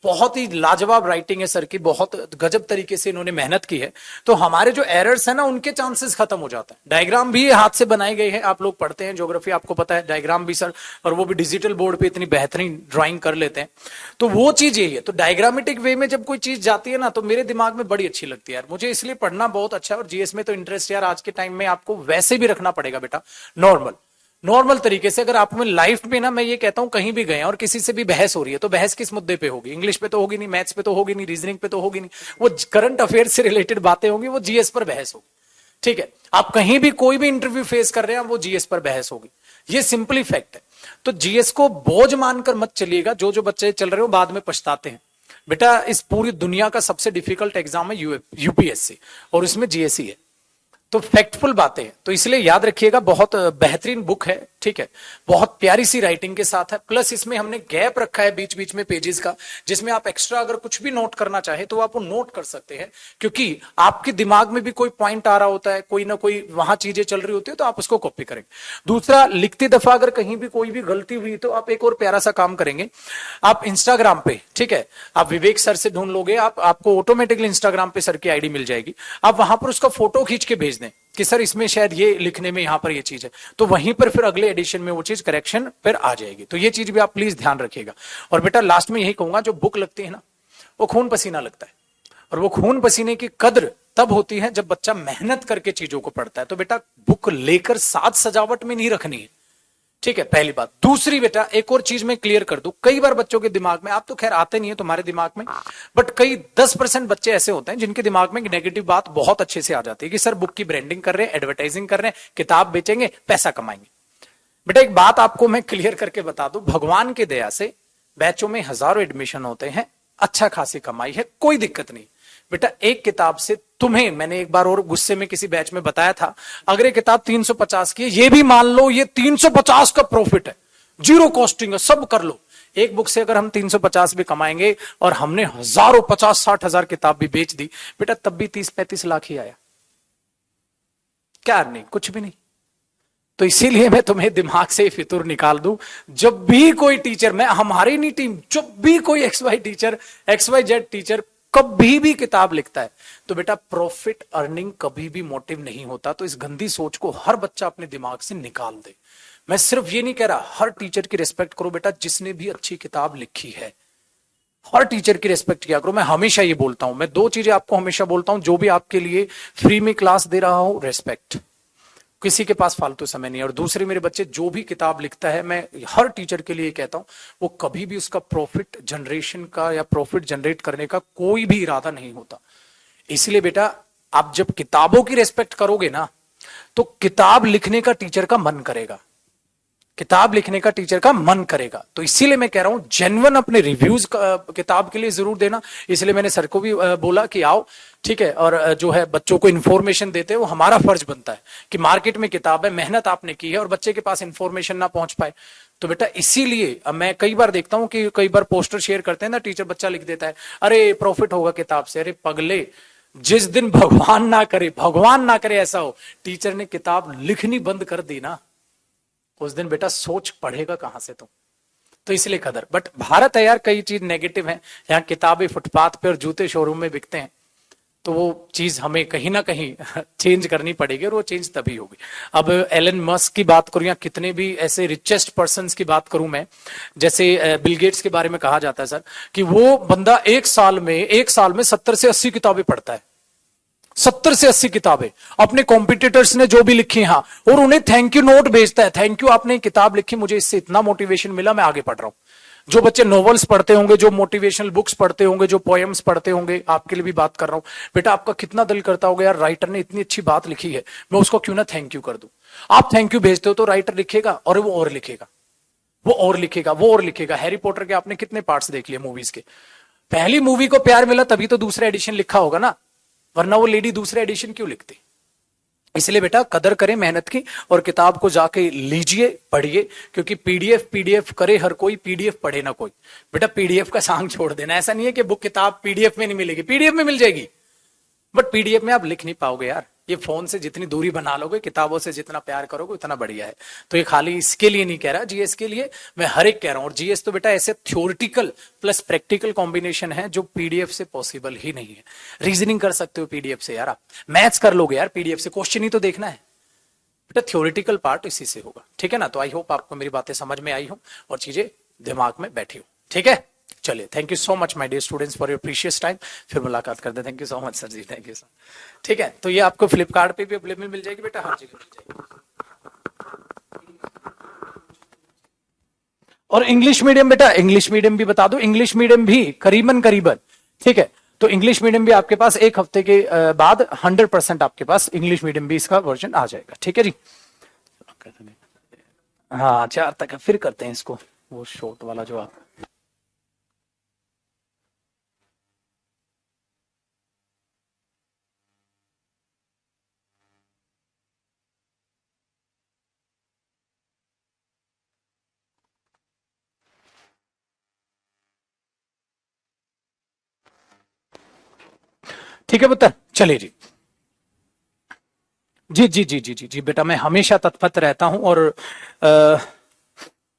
बहुत ही लाजवाब राइटिंग है सर की, बहुत गजब तरीके से इन्होंने मेहनत की है। तो हमारे जो एरर्स है ना, उनके चांसेस खत्म हो जाते हैं। डायग्राम भी हाथ से बनाए गए हैं, आप लोग पढ़ते हैं ज्योग्राफी, आपको पता है डायग्राम भी सर, और वो भी डिजिटल बोर्ड पे इतनी बेहतरीन ड्राइंग कर लेते हैं। तो वो चीज यही है। तो डायग्रामेटिक वे में जब कोई चीज जाती है ना, तो मेरे दिमाग में बड़ी अच्छी लगती है यार, मुझे इसलिए पढ़ना बहुत अच्छा है। और जीएस में तो इंटरेस्ट यार आज के टाइम में आपको वैसे भी रखना पड़ेगा बेटा, नॉर्मल तरीके से। अगर आप में लाइफ में ना, मैं ये कहता हूं कहीं भी गए और किसी से भी बहस हो रही है, तो बहस किस मुद्दे पे होगी? इंग्लिश पे तो होगी नहीं, मैथ्स पे तो होगी नहीं, रीजनिंग पे तो होगी नहीं, वो करंट अफेयर से रिलेटेड बातें होंगी, वो जीएस पर बहस होगी। ठीक है, आप कहीं भी कोई भी इंटरव्यू फेस कर रहे हैं, वो जीएस पर बहस होगी। ये सिंपली फैक्ट है। तो जीएस को बोझ मानकर मत चलिएगा, जो जो बच्चे चल रहे हो बाद में पछताते हैं। बेटा इस पूरी दुनिया का सबसे डिफिकल्ट एग्जाम है यूपीएससी, और उसमें जीएस ही है। तो फैक्टफुल बातें हैं, तो इसलिए याद रखिएगा, बहुत बेहतरीन बुक है, ठीक है, बहुत प्यारी सी राइटिंग के साथ है, प्लस इसमें हमने गैप रखा है बीच बीच में पेजेस का, जिसमें आप एक्स्ट्रा अगर कुछ भी नोट करना चाहे तो आप वो नोट कर सकते हैं, क्योंकि आपके दिमाग में भी कोई पॉइंट आ रहा होता है, कोई ना कोई वहां चीजें चल रही होती है, तो आप उसको कॉपी करेंगे। दूसरा, लिखती दफा अगर कहीं भी कोई भी गलती हुई तो आप एक और प्यारा सा काम करेंगे, आप इंस्टाग्राम पे, ठीक है, आप विवेक सर से ढूंढ लोगे, आपको ऑटोमेटिकली इंस्टाग्राम पे सर की आईडी मिल जाएगी, आप वहां पर उसका फोटो खींच के भेज दें कि सर इसमें शायद ये लिखने में यहां पर ये चीज है, तो वहीं पर फिर अगले एडिशन में वो चीज करेक्शन फिर आ जाएगी। तो ये चीज भी आप प्लीज ध्यान रखिएगा। और बेटा लास्ट में यही कहूंगा, जो बुक लगती है ना, वो खून पसीना लगता है, और वो खून पसीने की कद्र तब होती है जब बच्चा मेहनत करके चीजों को पढ़ता है। तो बेटा बुक लेकर साज सजावट में नहीं रखनी है, ठीक है, पहली बात। दूसरी बेटा, एक और चीज मैं क्लियर कर दूं, कई बार बच्चों के दिमाग में, आप तो खैर आते नहीं है तुम्हारे दिमाग में, बट कई 10% बच्चे ऐसे होते हैं जिनके दिमाग में नेगेटिव बात बहुत अच्छे से आ जाती है कि सर बुक की ब्रांडिंग कर रहे हैं, एडवर्टाइजिंग कर रहे हैं, किताब बेचेंगे, पैसा कमाएंगे। बेटा एक बात आपको मैं क्लियर करके बता दूं, भगवान की दया से बैचों में हजारों एडमिशन होते हैं, अच्छा खासी कमाई है, कोई दिक्कत नहीं। बेटा एक किताब से तुम्हें, मैंने एक बार और गुस्से में किसी बैच में बताया था, अगर ये किताब 350 की है, ये भी मान लो ये 350 का प्रॉफिट है, जीरो कॉस्टिंग है, सब कर लो। एक बुक से अगर हम 350 भी कमाएंगे और हमने हजारों 50-60 हजार किताब भी बेच दी, बेटा तब भी 30-35 लाख ही आया, क्या नहीं, कुछ भी नहीं। तो इसीलिए मैं तुम्हें दिमाग से फितूर निकाल दूं, जब भी कोई टीचर, मैं हमारी नहीं टीम, जब भी कोई XY टीचर, XYZ टीचर कभी भी किताब लिखता है, तो बेटा प्रॉफिट अर्निंग कभी भी मोटिव नहीं होता। तो इस गंदी सोच को हर बच्चा अपने दिमाग से निकाल दे। मैं सिर्फ ये नहीं कह रहा, हर टीचर की रिस्पेक्ट करो बेटा जिसने भी अच्छी किताब लिखी है, हर टीचर की रिस्पेक्ट किया करो। मैं हमेशा ये बोलता हूं, मैं 2 चीजें आपको हमेशा बोलता हूं, जो भी आपके लिए फ्री में क्लास दे रहा हूं, रिस्पेक्ट, किसी के पास फालतू समय नहीं है। और दूसरे, मेरे बच्चे जो भी किताब लिखता है, मैं हर टीचर के लिए कहता हूं, वो कभी भी उसका प्रॉफिट जनरेशन का या प्रॉफिट जनरेट करने का कोई भी इरादा नहीं होता। इसलिए बेटा आप जब किताबों की रिस्पेक्ट करोगे ना, तो किताब लिखने का टीचर का मन करेगा, किताब लिखने का टीचर का मन करेगा। तो इसीलिए मैं कह रहा हूं, जेन्युइन अपने रिव्यूज किताब के लिए जरूर देना। इसलिए मैंने सर को भी बोला कि आओ, ठीक है, और जो है बच्चों को इन्फॉर्मेशन देते हैं, वो हमारा फर्ज बनता है कि मार्केट में किताब है, मेहनत आपने की है, और बच्चे के पास इन्फॉर्मेशन ना पहुंच पाए। तो बेटा इसीलिए मैं कई बार देखता हूं कि कई बार पोस्टर शेयर करते हैं ना टीचर, बच्चा लिख देता है, अरे प्रॉफिट होगा किताब से। अरे पगले, जिस दिन भगवान ना करे ऐसा हो, टीचर ने किताब लिखनी बंद कर दी ना, उस दिन बेटा सोच पढ़ेगा कहां से तुम। तो इसलिए कदर। बट भारत है यार, कई चीज नेगेटिव है, यहाँ किताबें फुटपाथ पे और जूते शोरूम में बिकते हैं, तो वो चीज हमें कहीं ना कहीं चेंज करनी पड़ेगी, और वो चेंज तभी होगी। अब एलन मस्क की बात करूं या कितने भी ऐसे रिचेस्ट पर्संस की बात करूं मैं, जैसे बिल गेट्स के बारे में कहा जाता है सर कि वो बंदा एक साल में 70 से 80 किताबें पढ़ता है, 70 से 80 किताबें अपने कॉम्पिटिटर्स ने जो भी लिखी हैं, और उन्हें थैंक यू नोट भेजता है, थैंक यू आपने किताब लिखी, मुझे इससे इतना मोटिवेशन मिला, मैं आगे पढ़ रहा हूं। जो बच्चे नॉवेल्स पढ़ते होंगे, जो मोटिवेशनल बुक्स पढ़ते होंगे, जो पोएम्स पढ़ते होंगे, आपके लिए भी बात कर रहा हूं बेटा, आपका कितना दिल करता होगा यार, राइटर ने इतनी अच्छी बात लिखी है, मैं उसको क्यों ना थैंक यू कर दूं। आप थैंक यू भेजते हो तो राइटर लिखेगा, और वो और लिखेगा, वो और लिखेगा, वो और लिखेगा। हैरी पॉटर के आपने कितने पार्ट्स देख लिए मूवीज के, पहली मूवी को प्यार मिला तभी तो दूसरा एडिशन लिखा होगा ना, वरना वो लेडी दूसरा एडिशन क्यों लिखती। इसलिए बेटा कदर करें मेहनत की, और किताब को जाके लीजिए, पढ़िए, क्योंकि पीडीएफ करे हर कोई, पीडीएफ पढ़े ना कोई। बेटा पीडीएफ का सांग छोड़ देना, ऐसा नहीं है कि बुक किताब पीडीएफ में नहीं मिलेगी, पीडीएफ में मिल जाएगी, बट पीडीएफ में आप लिख नहीं पाओगे यार। ये फोन से जितनी दूरी बना लोगे, किताबों से जितना प्यार करोगे उतना बढ़िया है। तो ये खाली इसके लिए नहीं कह रहा, जीएस के लिए मैं हर एक कह रहा हूं। और जीएस तो बेटा ऐसे थ्योरेटिकल प्लस प्रैक्टिकल कॉम्बिनेशन है जो पीडीएफ से पॉसिबल ही नहीं है। रीजनिंग कर सकते हो पीडीएफ से यार, आप मैथ्स कर लोगे यार पीडीएफ से, क्वेश्चन ही तो देखना है बेटा, थ्योरेटिकल पार्ट इसी से होगा, ठीक है ना। तो आई होप आपको मेरी बातें समझ में आई हो और चीजें दिमाग में बैठी हो, ठीक है। चलिए, thank you so much my dear students for your precious time. फिर मुलाकात करते हैं। Thank you so much sir ji, thank you sir. ठीक है, तो ये आपको फ्लिपकार्ट पे भी अवेलेबल मिल जाएगी बेटा, हर जगह मिल जाएगी। और इंग्लिश मीडियम बेटा, इंग्लिश मीडियम भी बता दो, इंग्लिश मीडियम भी करीबन ठीक है। तो इंग्लिश मीडियम भी आपके पास एक हफ्ते के बाद 100% आपके पास इंग्लिश मीडियम भी इसका वर्जन आ जाएगा, ठीक है जी। हाँ 4 तक है, फिर करते हैं इसको, वो शॉर्ट वाला जो आप। ठीक है पुत्र, चलिए जी। जी जी जी जी जी जी बेटा, मैं हमेशा तत्पर रहता हूं, और अ,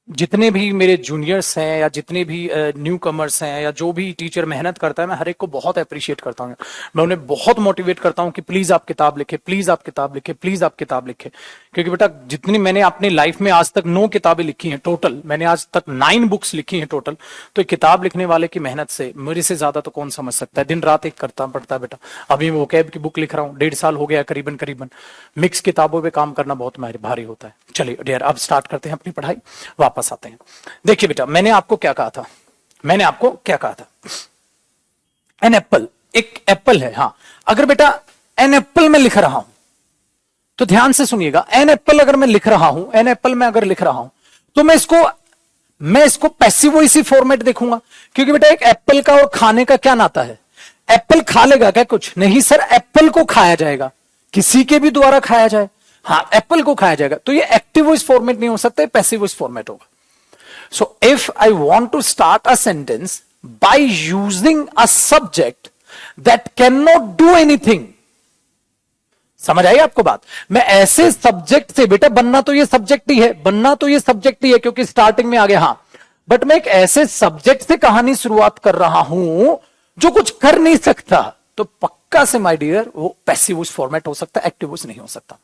जितने भी मेरे जूनियर्स हैं या जितने भी न्यू कमर्स हैं या जो भी टीचर मेहनत करता है, मैं हर एक को बहुत अप्रिशिएट करता हूँ। मैं उन्हें बहुत मोटिवेट करता हूँ कि प्लीज आप किताब लिखें, प्लीज आप किताब लिखें, प्लीज आप किताब लिखें। क्योंकि बेटा जितनी मैंने अपनी लाइफ में आज तक 9 किताबें लिखी हैं टोटल, मैंने आज तक 9 बुक्स लिखी हैं टोटल। तो किताब लिखने वाले की मेहनत से मेरे से ज्यादा तो कौन समझ सकता है। दिन रात एक करता पड़ता है बेटा। अभी मैं वोकैब की बुक लिख रहा हूँ, 1.5 साल हो गया करीबन करीबन। मिक्स किताबों पे काम करना बहुत भारी होता है। चलिए डियर, अब स्टार्ट करते हैं अपनी पढ़ाई, वापस आते हैं। देखिए बेटा, मैंने आपको क्या कहा था, मैंने आपको क्या कहा था, एन एप्पल, एक एप्पल है। हाँ, अगर बेटा एन एप्पल में लिख रहा हूं तो ध्यान से सुनिएगा, एन एप्पल अगर मैं लिख रहा हूं, एन एप्पल में अगर लिख रहा हूं तो मैं इसको पैसिव वॉइस फॉर्मेट देखूंगा। क्योंकि बेटा एक एप्पल का और खाने का क्या नाता है? एप्पल खा लेगा क्या? कुछ नहीं सर, एप्पल को खाया जाएगा, किसी के भी द्वारा खाया जाए। हाँ, एप्पल को खाया जाएगा। तो ये एक्टिव वॉइस फॉर्मेट नहीं हो सकता, पैसिव वॉइस फॉर्मेट होगा। So if I want to start a sentence by using a subject that cannot do anything, समझ आई आपको बात? मैं ऐसे सब्जेक्ट से, बेटा बनना तो ये सब्जेक्ट ही है, बनना तो ये सब्जेक्ट ही है क्योंकि स्टार्टिंग में आ गया। हाँ, बट मैं एक ऐसे सब्जेक्ट से कहानी शुरुआत कर रहा हूं जो कुछ कर नहीं सकता, तो पक्का से माय डियर वो पैसिव वॉइस फॉर्मेट हो सकता है, एक्टिव वॉइस नहीं हो सकता।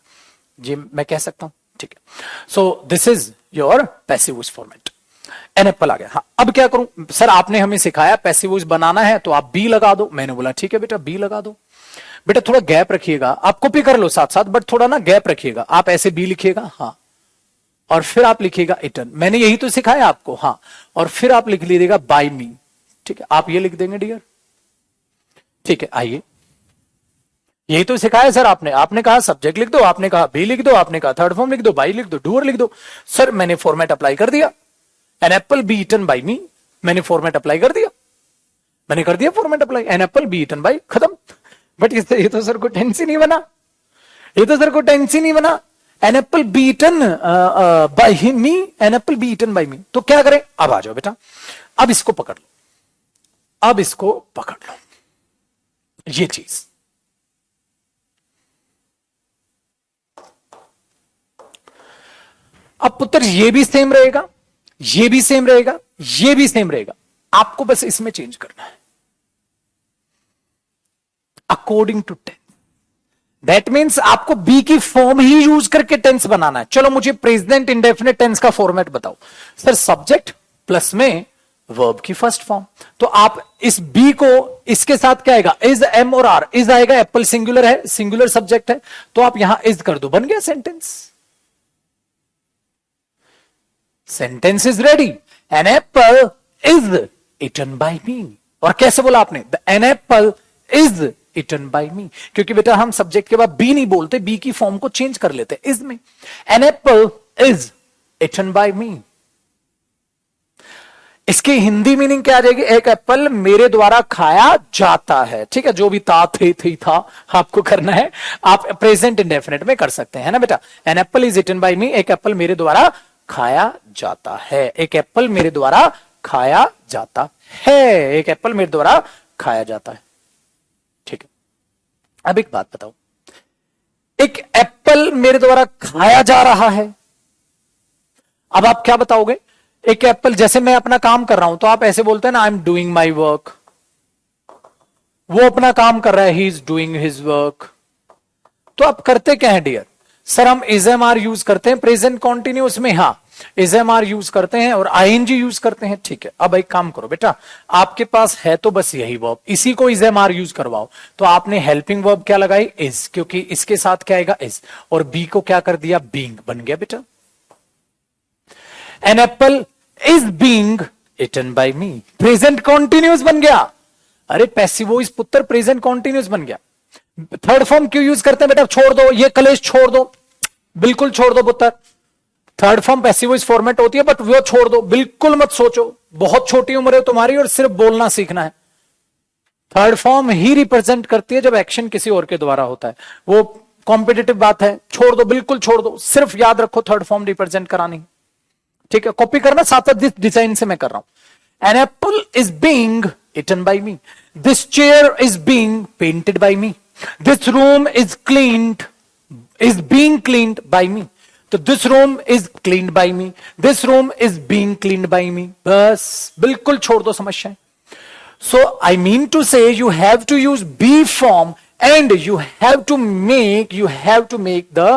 जी मैं कह सकता हूं, ठीक है। So this is your passive voice format. An apple आ गया। हाँ, अब क्या करूं सर? आपने हमें सिखाया पैसिव वॉइस बनाना है तो आप बी लगा दो। मैंने बोला ठीक है बेटा, बी लगा दो। बेटा थोड़ा गैप रखिएगा, आप कॉपी कर लो साथ साथ, बट थोड़ा ना गैप रखिएगा। आप ऐसे बी लिखिएगा, हाँ, और फिर आप लिखिएगा इटन। मैंने यही तो सिखाया आपको। हाँ, और फिर आप लिख लीजिएगा बाय मी। ठीक है, आप ये लिख देंगे डियर। ठीक है, आइए, यही तो सिखाया सर आपने। आपने कहा सब्जेक्ट लिख दो, आपने कहा बी लिख दो, आपने कहा थर्ड फॉर्म लिख दो, बाई लिख दो, डूअर लिख दो। सर मैंने फॉर्मेट अप्लाई कर दिया, an apple be eaten by me. मैंने फॉर्मेट अप्लाई कर दिया, मैंने कर दिया format apply, an apple be eaten by, खत्म। बट ये तो सर को टेंस ही नहीं बना, ये तो सर को टेंस ही नहीं बना। An apple be eaten by me, an apple be eaten by me. तो क्या करें? अब आ जाओ बेटा, अब इसको पकड़ लो, अब इसको पकड़ लो, ये चीज। अब पुत्र ये भी सेम रहेगा, ये भी सेम रहेगा, ये भी सेम रहेगा। आपको बस इसमें चेंज करना है according to tense. That means आपको बी की फॉर्म ही यूज करके टेंस बनाना है। चलो मुझे प्रेजेंट इंडेफिनिट टेंस का फॉर्मेट बताओ। सर सब्जेक्ट प्लस में वर्ब की फर्स्ट फॉर्म। तो आप इस बी को, इसके साथ क्या आएगा? इज, एम और आर। इज आएगा, एप्पल सिंगुलर है, सिंगुलर सब्जेक्ट है, तो आप यहां इज कर दो, बन गया sentence. Sentence is ready. An apple is eaten by me. और कैसे बोला आपने? An apple is eaten by me. क्योंकि बेटा हम सब्जेक्ट के बाद बी नहीं बोलते, बी की फॉर्म को चेंज कर लेते इज में। An apple is eaten by me. इसकी हिंदी मीनिंग क्या आ जाएगी? एक एप्पल मेरे द्वारा खाया जाता है। ठीक है, जो भी था, थे, थी, था, आपको करना है। आप प्रेजेंट इंडेफिनिट में कर सकते हैं ना बेटा। An apple is eaten by me, एक एप्पल मेरे द्वारा खाया जाता है, एक एप्पल मेरे द्वारा खाया जाता है, एक एप्पल मेरे द्वारा खाया जाता है। ठीक है, अब एक बात बताओ, एक एप्पल मेरे द्वारा खाया जा रहा है। अब आप क्या बताओगे? एक एप्पल, जैसे मैं अपना काम कर रहा हूं तो आप ऐसे बोलते हैं ना, I am doing my work. वो अपना काम कर रहा है, he is doing his work. तो आप करते क्या है डियर? सर हम इज एम आर यूज करते हैं प्रेजेंट कॉन्टिन्यूस में। हाँ, इज एम आर यूज करते हैं और आईएनजी यूज करते हैं। ठीक है, अब एक काम करो बेटा, आपके पास है तो बस यही वर्ब, इसी को इज एम आर यूज करवाओ। तो आपने हेल्पिंग वर्ब क्या लगाई? इज, क्योंकि इसके साथ क्या आएगा? इज। और बी को क्या कर दिया? बीइंग। बन गया बेटा, an apple is being eaten by me. Present continuous बन गया। अरे पैसिव वॉइस पुत्र प्रेजेंट कॉन्टिन्यूस बन गया। थर्ड फॉर्म क्यों यूज करते हैं बेटा? छोड़ दो ये कलेश, छोड़ दो, बिल्कुल छोड़ दो पुत्र। Third form passive voice format होती है, बट वो छोड़ दो, बिल्कुल मत सोचो, बहुत छोटी उम्र है तुम्हारी और सिर्फ बोलना सीखना है। थर्ड फॉर्म ही रिप्रेजेंट करती है जब एक्शन किसी और के द्वारा होता है। वो कॉम्पिटिटिव बात है, छोड़ दो, बिल्कुल छोड़ दो, सिर्फ याद रखो थर्ड फॉर्म रिप्रेजेंट करानी। ठीक है, कॉपी करना, साथ साथ जिस डिजाइन से मैं कर रहा हूं। An apple is being eaten by me, this chair is being painted by me, this room is cleaned, is being cleaned by me. तो this room is cleaned by me, this room is being cleaned by me. बस बिल्कुल छोड़ दो समस्याएं। So I mean to say you have to use be form and you have to make the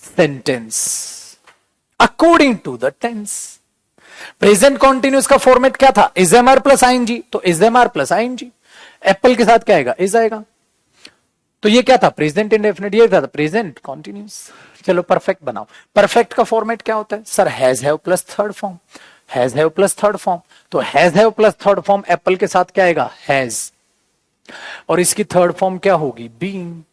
sentence according to the tense. Present continuous का format क्या था? is mr plus ing, तो is mr plus ing। Apple के साथ क्या आएगा? is आएगा। तो ये क्या था? प्रेजेंट इंडेफिनिट, ये था प्रेजेंट कॉन्टिन्यूस। चलो परफेक्ट बनाओ। परफेक्ट का फॉर्मेट क्या होता है? Sir has have plus third form, has have plus third form. तो has have plus third form apple के साथ क्या आएगा? हैज, और इसकी थर्ड फॉर्म क्या होगी? Been.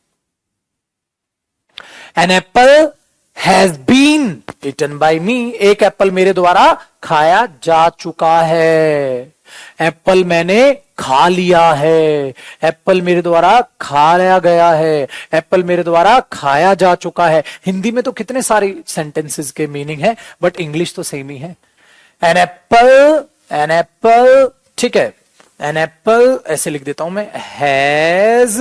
An apple has been eaten by me, एक एप्पल मेरे द्वारा खाया जा चुका है। एप्पल मैंने खा लिया है, एप्पल मेरे द्वारा खाया गया है, एप्पल मेरे द्वारा खाया जा चुका है। हिंदी में तो कितने सारे सेंटेंसेस के मीनिंग है, बट इंग्लिश तो सेम ही है। एन एप्पल, ठीक है, एन एप्पल ऐसे लिख देता हूं मैं, has,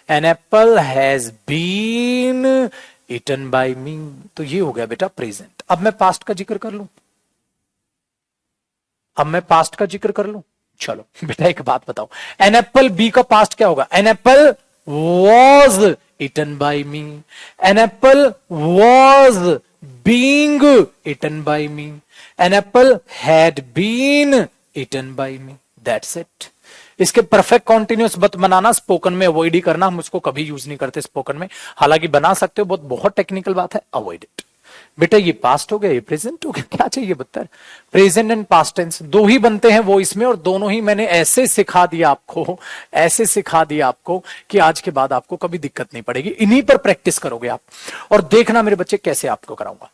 an apple has been eaten by me. तो ये हो गया बेटा प्रेजेंट। अब मैं पास्ट का जिक्र कर लूं, चलो बेटा एक बात बताओ, एन एप्पल बी का पास्ट क्या होगा? An apple was eaten by me, an apple was being eaten by me, an apple had been eaten by me. That's it. इसके परफेक्ट कॉन्टिन्यूस मत बनाना, स्पोकन में अवॉइड ही करना, हम उसको कभी यूज नहीं करते स्पोकन में, हालांकि बना सकते हो, बहुत टेक्निकल बात है, अवॉइड इट। बेटा ये पास्ट हो गया, ये प्रेजेंट हो गया, क्या चाहिए बत्तर? प्रेजेंट एंड पास्ट टेंस दो ही बनते हैं वो इसमें, और दोनों ही मैंने ऐसे सिखा दिया आपको, ऐसे सिखा दिया आपको कि आज के बाद आपको कभी दिक्कत नहीं पड़ेगी। इन्हीं पर प्रैक्टिस करोगे आप, और देखना मेरे बच्चे कैसे आपको कराऊंगा।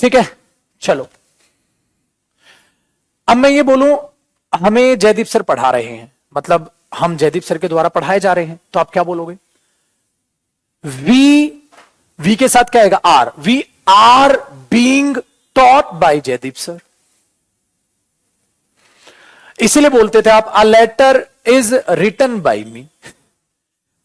ठीक है, चलो अब मैं ये बोलूं, हमें जयदीप सर पढ़ा रहे हैं, मतलब हम जयदीप सर के द्वारा पढ़ाए जा रहे हैं, तो आप क्या बोलोगे? वी के साथ क्या आएगा? Are. We are being taught by Jaydeep sir. इसीलिए बोलते थे आप, a letter is written by me.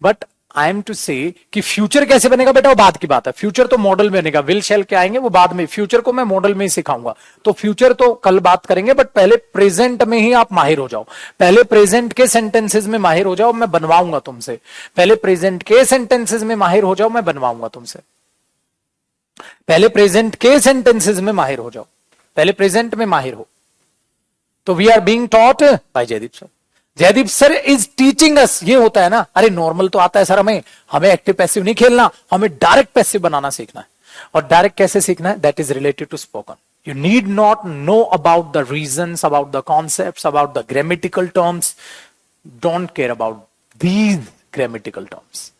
But I am to say कि फ्यूचर कैसे बनेगा बेटा, वो बात की बात है। फ्यूचर तो मॉडल में बनेगा, विल शैल के आएंगे वो बाद में, फ्यूचर को मैं मॉडल में ही सिखाऊंगा। तो फ्यूचर तो कल बात करेंगे, बट पहले प्रेजेंट में ही आप माहिर हो जाओ, पहले प्रेजेंट के सेंटेंसेस में माहिर हो जाओ, मैं बनवाऊंगा तुमसे। पहले प्रेजेंट के सेंटेंसेस में माहिर हो जाओ, मैं बनवाऊंगा तुमसे। पहले प्रेजेंट के सेंटेंसेस में माहिर हो जाओ, पहले प्रेजेंट में माहिर हो। तो we are being taught by Jaydeep sir. Jaydeep sir is teaching us, ये होता है ना, अरे नॉर्मल तो आता है सर, हमें एक्टिव पैसिव नहीं खेलना, हमें डायरेक्ट पैसिव बनाना सीखना है। और डायरेक्ट कैसे सीखना है? That is related to spoken. You need not know about the reasons, about the concepts, about the grammatical terms, don't care about these grammatical terms.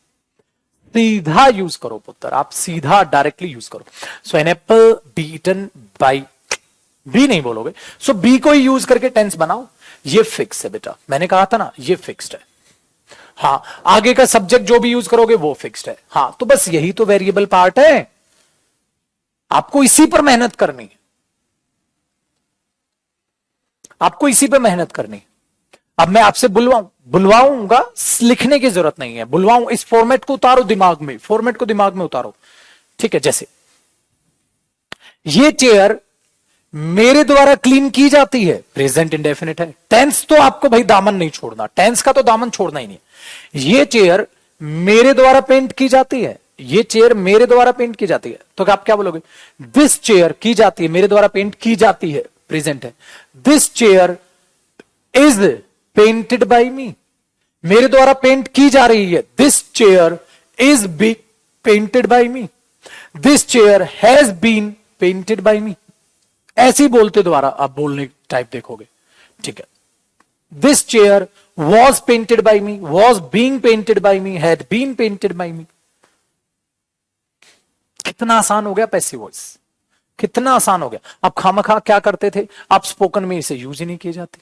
सीधा यूज करो पुत्र, आप सीधा डायरेक्टली यूज करो। So an apple be eaten by, be नहीं बोलोगे, सो B को ही use करके टेंस बनाओ। ये फिक्स है बेटा, मैंने कहा था ना ये फिक्स्ड है। हाँ, आगे का सब्जेक्ट जो भी यूज करोगे वो फिक्स्ड है। हाँ, तो बस यही तो वेरिएबल पार्ट है, आपको इसी पर मेहनत करनी है, आपको इसी पर मेहनत करनी है। अब मैं आपसे बुलवाऊंगा, लिखने की जरूरत नहीं है, बुलवाऊं, इस फॉर्मेट को उतारो दिमाग में, फॉर्मेट को दिमाग में उतारो। ठीक है, जैसे ये चेयर मेरे द्वारा क्लीन की जाती है, प्रेजेंट इंडेफिनिट है। टेंस तो आपको भाई दामन नहीं छोड़ना, टेंस का तो दामन छोड़ना ही नहीं। ये चेयर मेरे द्वारा पेंट की जाती है, ये चेयर मेरे द्वारा पेंट की जाती है, तो आप क्या बोलोगे? दिस चेयर की जाती है, मेरे द्वारा पेंट की जाती है, प्रेजेंट है। This chair is painted by me, मेरे द्वारा पेंट की जा रही है। This chair is be painted by me, this chair has been painted by me. ऐसे ही बोलते द्वारा आप बोलने टाइप देखोगे। ठीक है, this chair was painted by me, was being painted by me, had been painted by me. कितना आसान हो गया पैसिव वॉइस। कितना आसान हो गया। आप खामखा क्या करते थे, आप स्पोकन में इसे यूज ही नहीं किए जाते।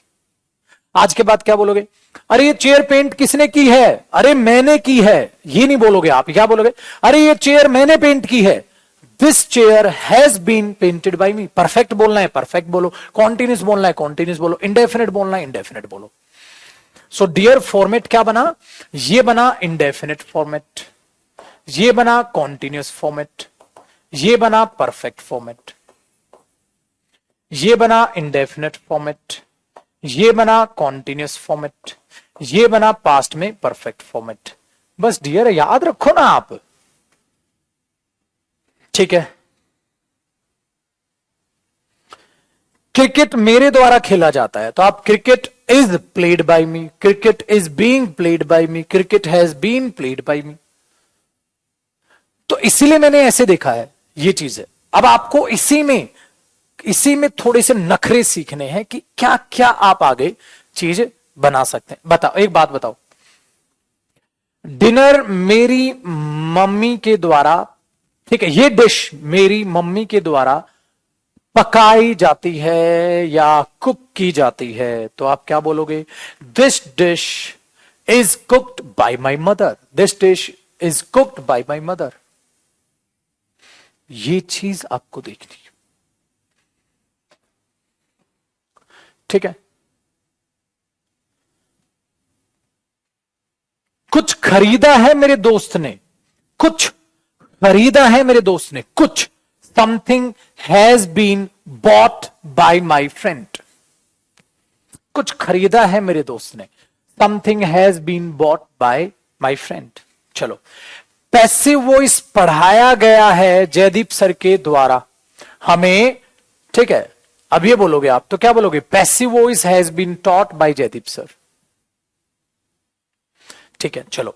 आज के बाद क्या बोलोगे, अरे ये चेयर पेंट किसने की है, अरे मैंने की है, ये नहीं बोलोगे आप। क्या बोलोगे, अरे ये चेयर मैंने पेंट की है, this chair has been painted by me. Perfect बोलना है परफेक्ट बोलो, कॉन्टिन्यूस बोलना है कॉन्टिन्यूस बोलो, इंडेफिनिट बोलना है इंडेफिनिट बोलो। सो डियर फॉर्मेट क्या बना, ये बना इंडेफिनिट फॉर्मेट, ये बना कॉन्टिन्यूस फॉर्मेट, ये बना परफेक्ट फॉर्मेट, ये बना इंडेफिनिट फॉर्मेट, ये बना कॉन्टिन्यूस फॉर्मेट, ये बना पास्ट में परफेक्ट फॉर्मेट। बस डियर याद रखो ना आप, ठीक है। क्रिकेट मेरे द्वारा खेला जाता है, तो आप cricket is played by me, cricket is being played by me, cricket has been played by me. तो इसीलिए मैंने ऐसे देखा है ये चीज है। अब आपको इसी में थोड़े से नखरे सीखने हैं कि क्या क्या आप आगे चीज बना सकते हैं। बताओ, एक बात बताओ, डिनर मेरी मम्मी के द्वारा, ठीक है, ये डिश मेरी मम्मी के द्वारा पकाई जाती है या कुक की जाती है, तो आप क्या बोलोगे, this dish is cooked bye my mother, this dish is cooked bye my mother. ये चीज आपको देखनी है, ठीक है। कुछ खरीदा है मेरे दोस्त ने, कुछ खरीदा है मेरे दोस्त ने, कुछ something has been bought by my friend, कुछ खरीदा है मेरे दोस्त ने, something has been bought by my friend. चलो, पैसिव वॉइस पढ़ाया गया है जयदीप सर के द्वारा हमें, ठीक है। अब ये बोलोगे आप, तो क्या बोलोगे, passive voice has been taught by Jaydeep sir, ठीक है। चलो,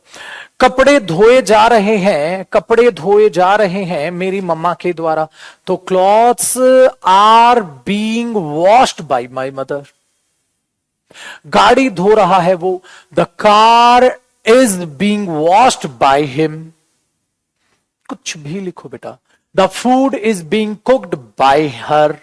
कपड़े धोए जा रहे हैं, कपड़े धोए जा रहे हैं मेरी मम्मा के द्वारा, तो clothes are being washed by my mother. गाड़ी धो रहा है वो, the car is being washed by him. कुछ भी लिखो बेटा, the food is being cooked by her.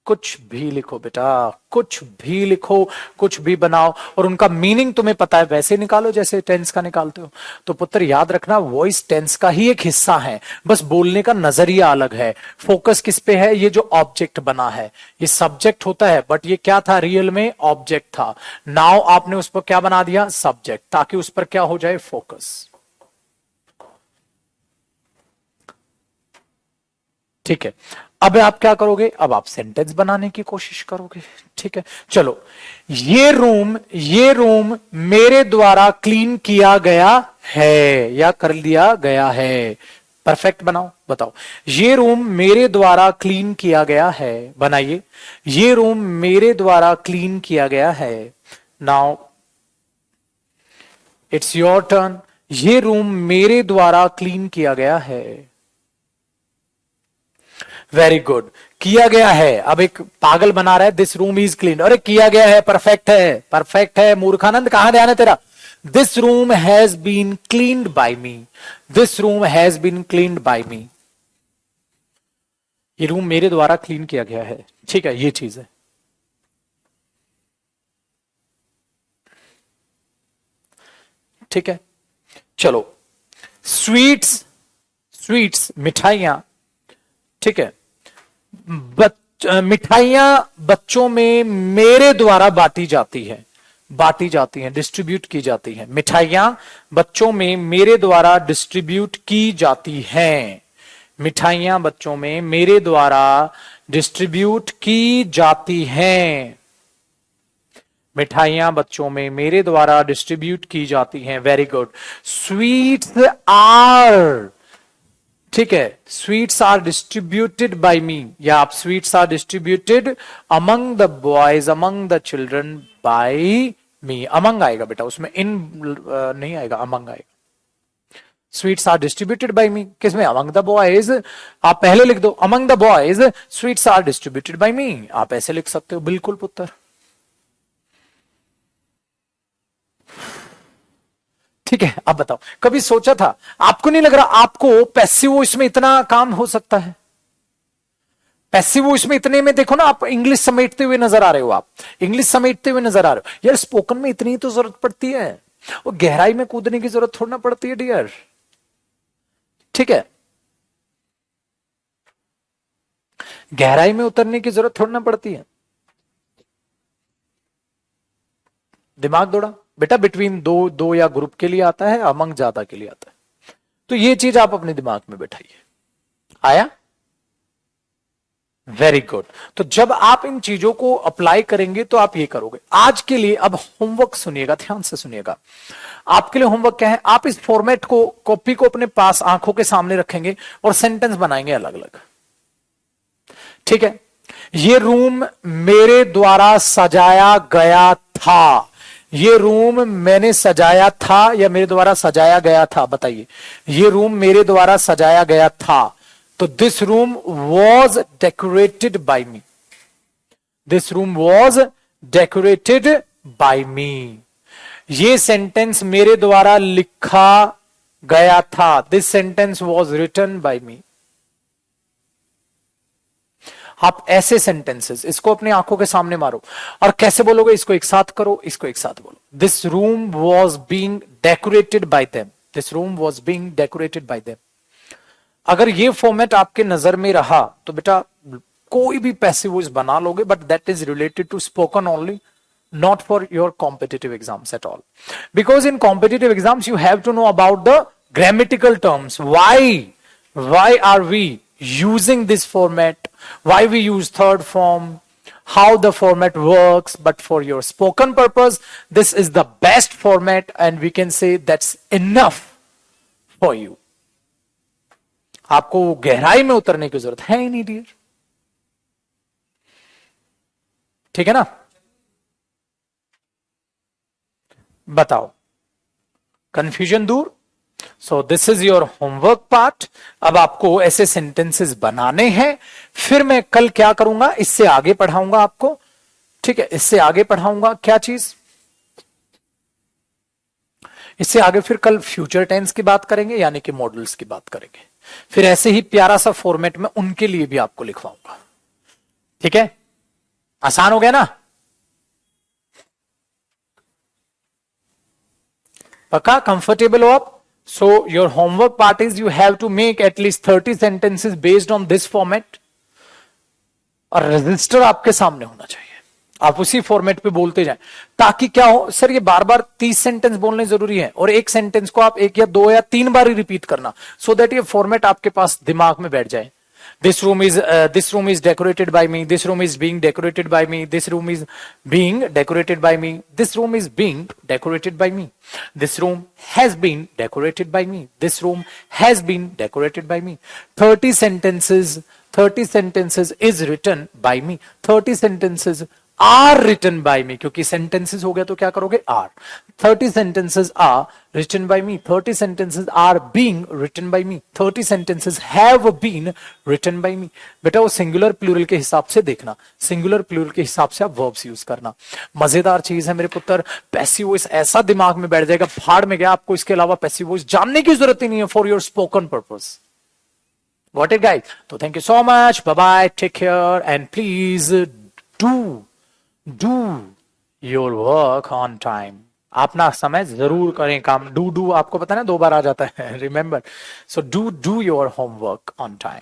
कुछ भी लिखो बेटा, कुछ भी लिखो, कुछ भी बनाओ, और उनका मीनिंग तुम्हें पता है वैसे निकालो जैसे टेंस का निकालते हो। तो पुत्र याद रखना, वॉइस टेंस का ही एक हिस्सा है, बस बोलने का नजरिया अलग है। फोकस किस पे है, ये जो ऑब्जेक्ट बना है, ये सब्जेक्ट होता है, बट ये क्या था, रियल में ऑब्जेक्ट था। नाउ आपने उस पर क्या बना दिया, सब्जेक्ट, ताकि उस पर क्या हो जाए, फोकस, ठीक है। अब आप क्या करोगे, अब आप सेंटेंस बनाने की कोशिश करोगे, ठीक है। चलो, ये रूम मेरे द्वारा क्लीन किया गया है या कर लिया गया है। परफेक्ट बनाओ, बताओ, ये रूम मेरे द्वारा क्लीन किया गया है, बनाइए, ये रूम मेरे द्वारा क्लीन किया गया है। नाउ इट्स योर टर्न, ये रूम मेरे द्वारा क्लीन किया गया है। वेरी गुड, किया गया है। अब एक पागल बना रहा है, दिस रूम इज क्लीन, अरे किया गया है, परफेक्ट है, परफेक्ट है। मूर्खानंद कहां ध्यान है तेरा, this room has been cleaned by me, this room has been cleaned by me. ये रूम मेरे द्वारा क्लीन किया गया है, ठीक है, ये चीज है। ठीक है, चलो, स्वीट्स मिठाइयां, ठीक है, मिठाइयां बच्चों में मेरे द्वारा बांटी जाती हैं, डिस्ट्रीब्यूट की जाती हैं। मिठाइयां बच्चों में मेरे द्वारा डिस्ट्रीब्यूट की जाती हैं, मिठाइयां बच्चों में मेरे द्वारा डिस्ट्रीब्यूट की जाती हैं, मिठाइयां बच्चों में मेरे द्वारा डिस्ट्रीब्यूट की जाती हैं। वेरी गुड, स्वीट्स आर, ठीक है, sweets are distributed by me, या आप sweets are distributed among the boys, among the children by me. Among आएगा बेटा, उसमें इन नहीं आएगा, अमंग आएगा। Sweets are distributed by me किसमें, अमंग द बॉयज। आप पहले लिख दो, among the boys sweets are distributed by me, आप ऐसे लिख सकते हो, बिल्कुल पुत्र, ठीक है। अब बताओ, कभी सोचा था, आपको नहीं लग रहा आपको पैसिव वॉइस में इतना काम हो सकता है, पैसिव वॉइस में इतने में देखो ना, आप इंग्लिश समेटते हुए नजर आ रहे हो, आप इंग्लिश समेटते हुए नजर आ रहे हो यार। स्पोकन में इतनी ही तो जरूरत पड़ती है, वो गहराई में कूदने की जरूरत थोड़ा ना पड़ती है डियर। ठीक है, गहराई में उतरने की जरूरत थोड़ा ना पड़ती है। दिमाग दौड़ा बेटा, बिटवीन दो दो या ग्रुप के लिए आता है, अमंग ज्यादा के लिए आता है। तो ये चीज आप अपने दिमाग में बैठाइए। आया? Very good. तो जब आप इन चीजों को अप्लाई करेंगे तो आप ये करोगे। आज के लिए अब होमवर्क सुनिएगा, ध्यान से सुनिएगा। आपके लिए होमवर्क क्या है, आप इस फॉर्मेट को, कॉपी को अपने पास आंखों के सामने रखेंगे और सेंटेंस बनाएंगे अलग अलग। ठीक है, ये रूम मेरे द्वारा सजाया गया था। ये रूम मैंने सजाया था या मेरे द्वारा सजाया गया था, बताइए। ये रूम मेरे द्वारा सजाया गया था, तो this room was decorated by me. This room was decorated by me. ये सेंटेंस मेरे द्वारा लिखा गया था, this sentence was written by me. आप ऐसे सेंटेंसेस, इसको अपनी आंखों के सामने मारो और कैसे बोलोगे, इसको एक साथ करो, इसको एक साथ बोलो। This room was being decorated bye them. This room was being decorated bye them. अगर ये फॉर्मेट आपके नजर में रहा तो बेटा कोई भी पैसिव वॉइस बना लोगे, but that is related to spoken only, not for your competitive exams at all. Because in competitive exams you have to know about the grammatical terms. Why are we using this format? Why we use third form? How the format works? But for your spoken purpose, this is the best format, and we can say that's enough for you. आपको गहराई में उतरने की जरूरत है ही नहीं dear. ठीक है ना? बताओ, कंफ्यूजन दूर। सो this is your homework part. अब आपको ऐसे सेंटेंसेस बनाने हैं। फिर मैं कल क्या करूंगा, इससे आगे पढ़ाऊंगा आपको। ठीक है, इससे आगे पढ़ाऊंगा क्या चीज, इससे आगे फिर कल फ्यूचर टेंस की बात करेंगे, यानी कि मॉडल्स की बात करेंगे। फिर ऐसे ही प्यारा सा फॉर्मेट में उनके लिए भी आपको लिखवाऊंगा। ठीक है, आसान हो गया ना? पक्का कंफर्टेबल हो आप? So your homework part is you have to make at least 30 sentences based on this format, और रजिस्टर आपके सामने होना चाहिए। आप उसी फॉर्मेट पे बोलते जाएं, ताकि क्या हो सर, ये बार बार 30 सेंटेंस बोलने जरूरी है, और एक सेंटेंस को आप 1 या 2 या 3 बार ही रिपीट करना, सो दैट ये फॉर्मेट आपके पास दिमाग में बैठ जाए। This room is decorated by me. This room is being decorated by me. This room is being decorated by me. This room is being decorated by me. This room has been decorated by me. This room has been decorated by me. 30 sentences is written by me. 30 sentences are written by me, क्योंकि sentences हो गया तो क्या करोगे, are. 30 sentences are written by me. 30 sentences are being written by me. 30 sentences have been written by me. बेटा वो singular plural के हिसाब से देखना, सिंगुलर प्लूरल के हिसाब से आप वर्ब्स यूज करना। मजेदार चीज है मेरे पुत्र, पैसिव वॉइस ऐसा दिमाग में बैठ जाएगा, फाड़ में गया, आपको इसके अलावा पैसिव वॉइस जानने की जरूरत ही नहीं है for your spoken purpose. Got it guys? So thank you so much. Bye bye. Take care and please do your work on time. अपना समय जरूर करें काम। डू आपको पता है ना, 2 बार आ जाता है, remember. So do your homework on time.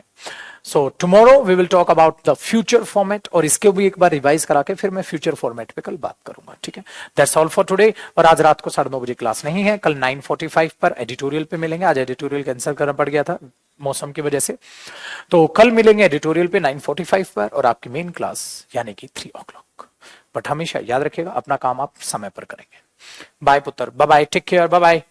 So tomorrow we will talk about the future format, और इसके भी एक बार रिवाइज करा के फिर मैं फ्यूचर फॉर्मेट पे कल बात करूंगा। ठीक है, दैट्स ऑल फॉर टुडे। और आज रात को 9:30 बजे क्लास नहीं है, कल 9:45 पर एडिटोरियल पे मिलेंगे। आज एडिटोरियल कैंसिल करना पड़ गया था मौसम की वजह से, तो कल मिलेंगे एडिटोरियल पे 9:45 पर, और आपकी मेन क्लास यानी कि 3 o'clock। बट हमेशा याद रखिएगा, अपना काम आप समय पर करेंगे। बाय पुत्र, bye bye, take care, bye bye.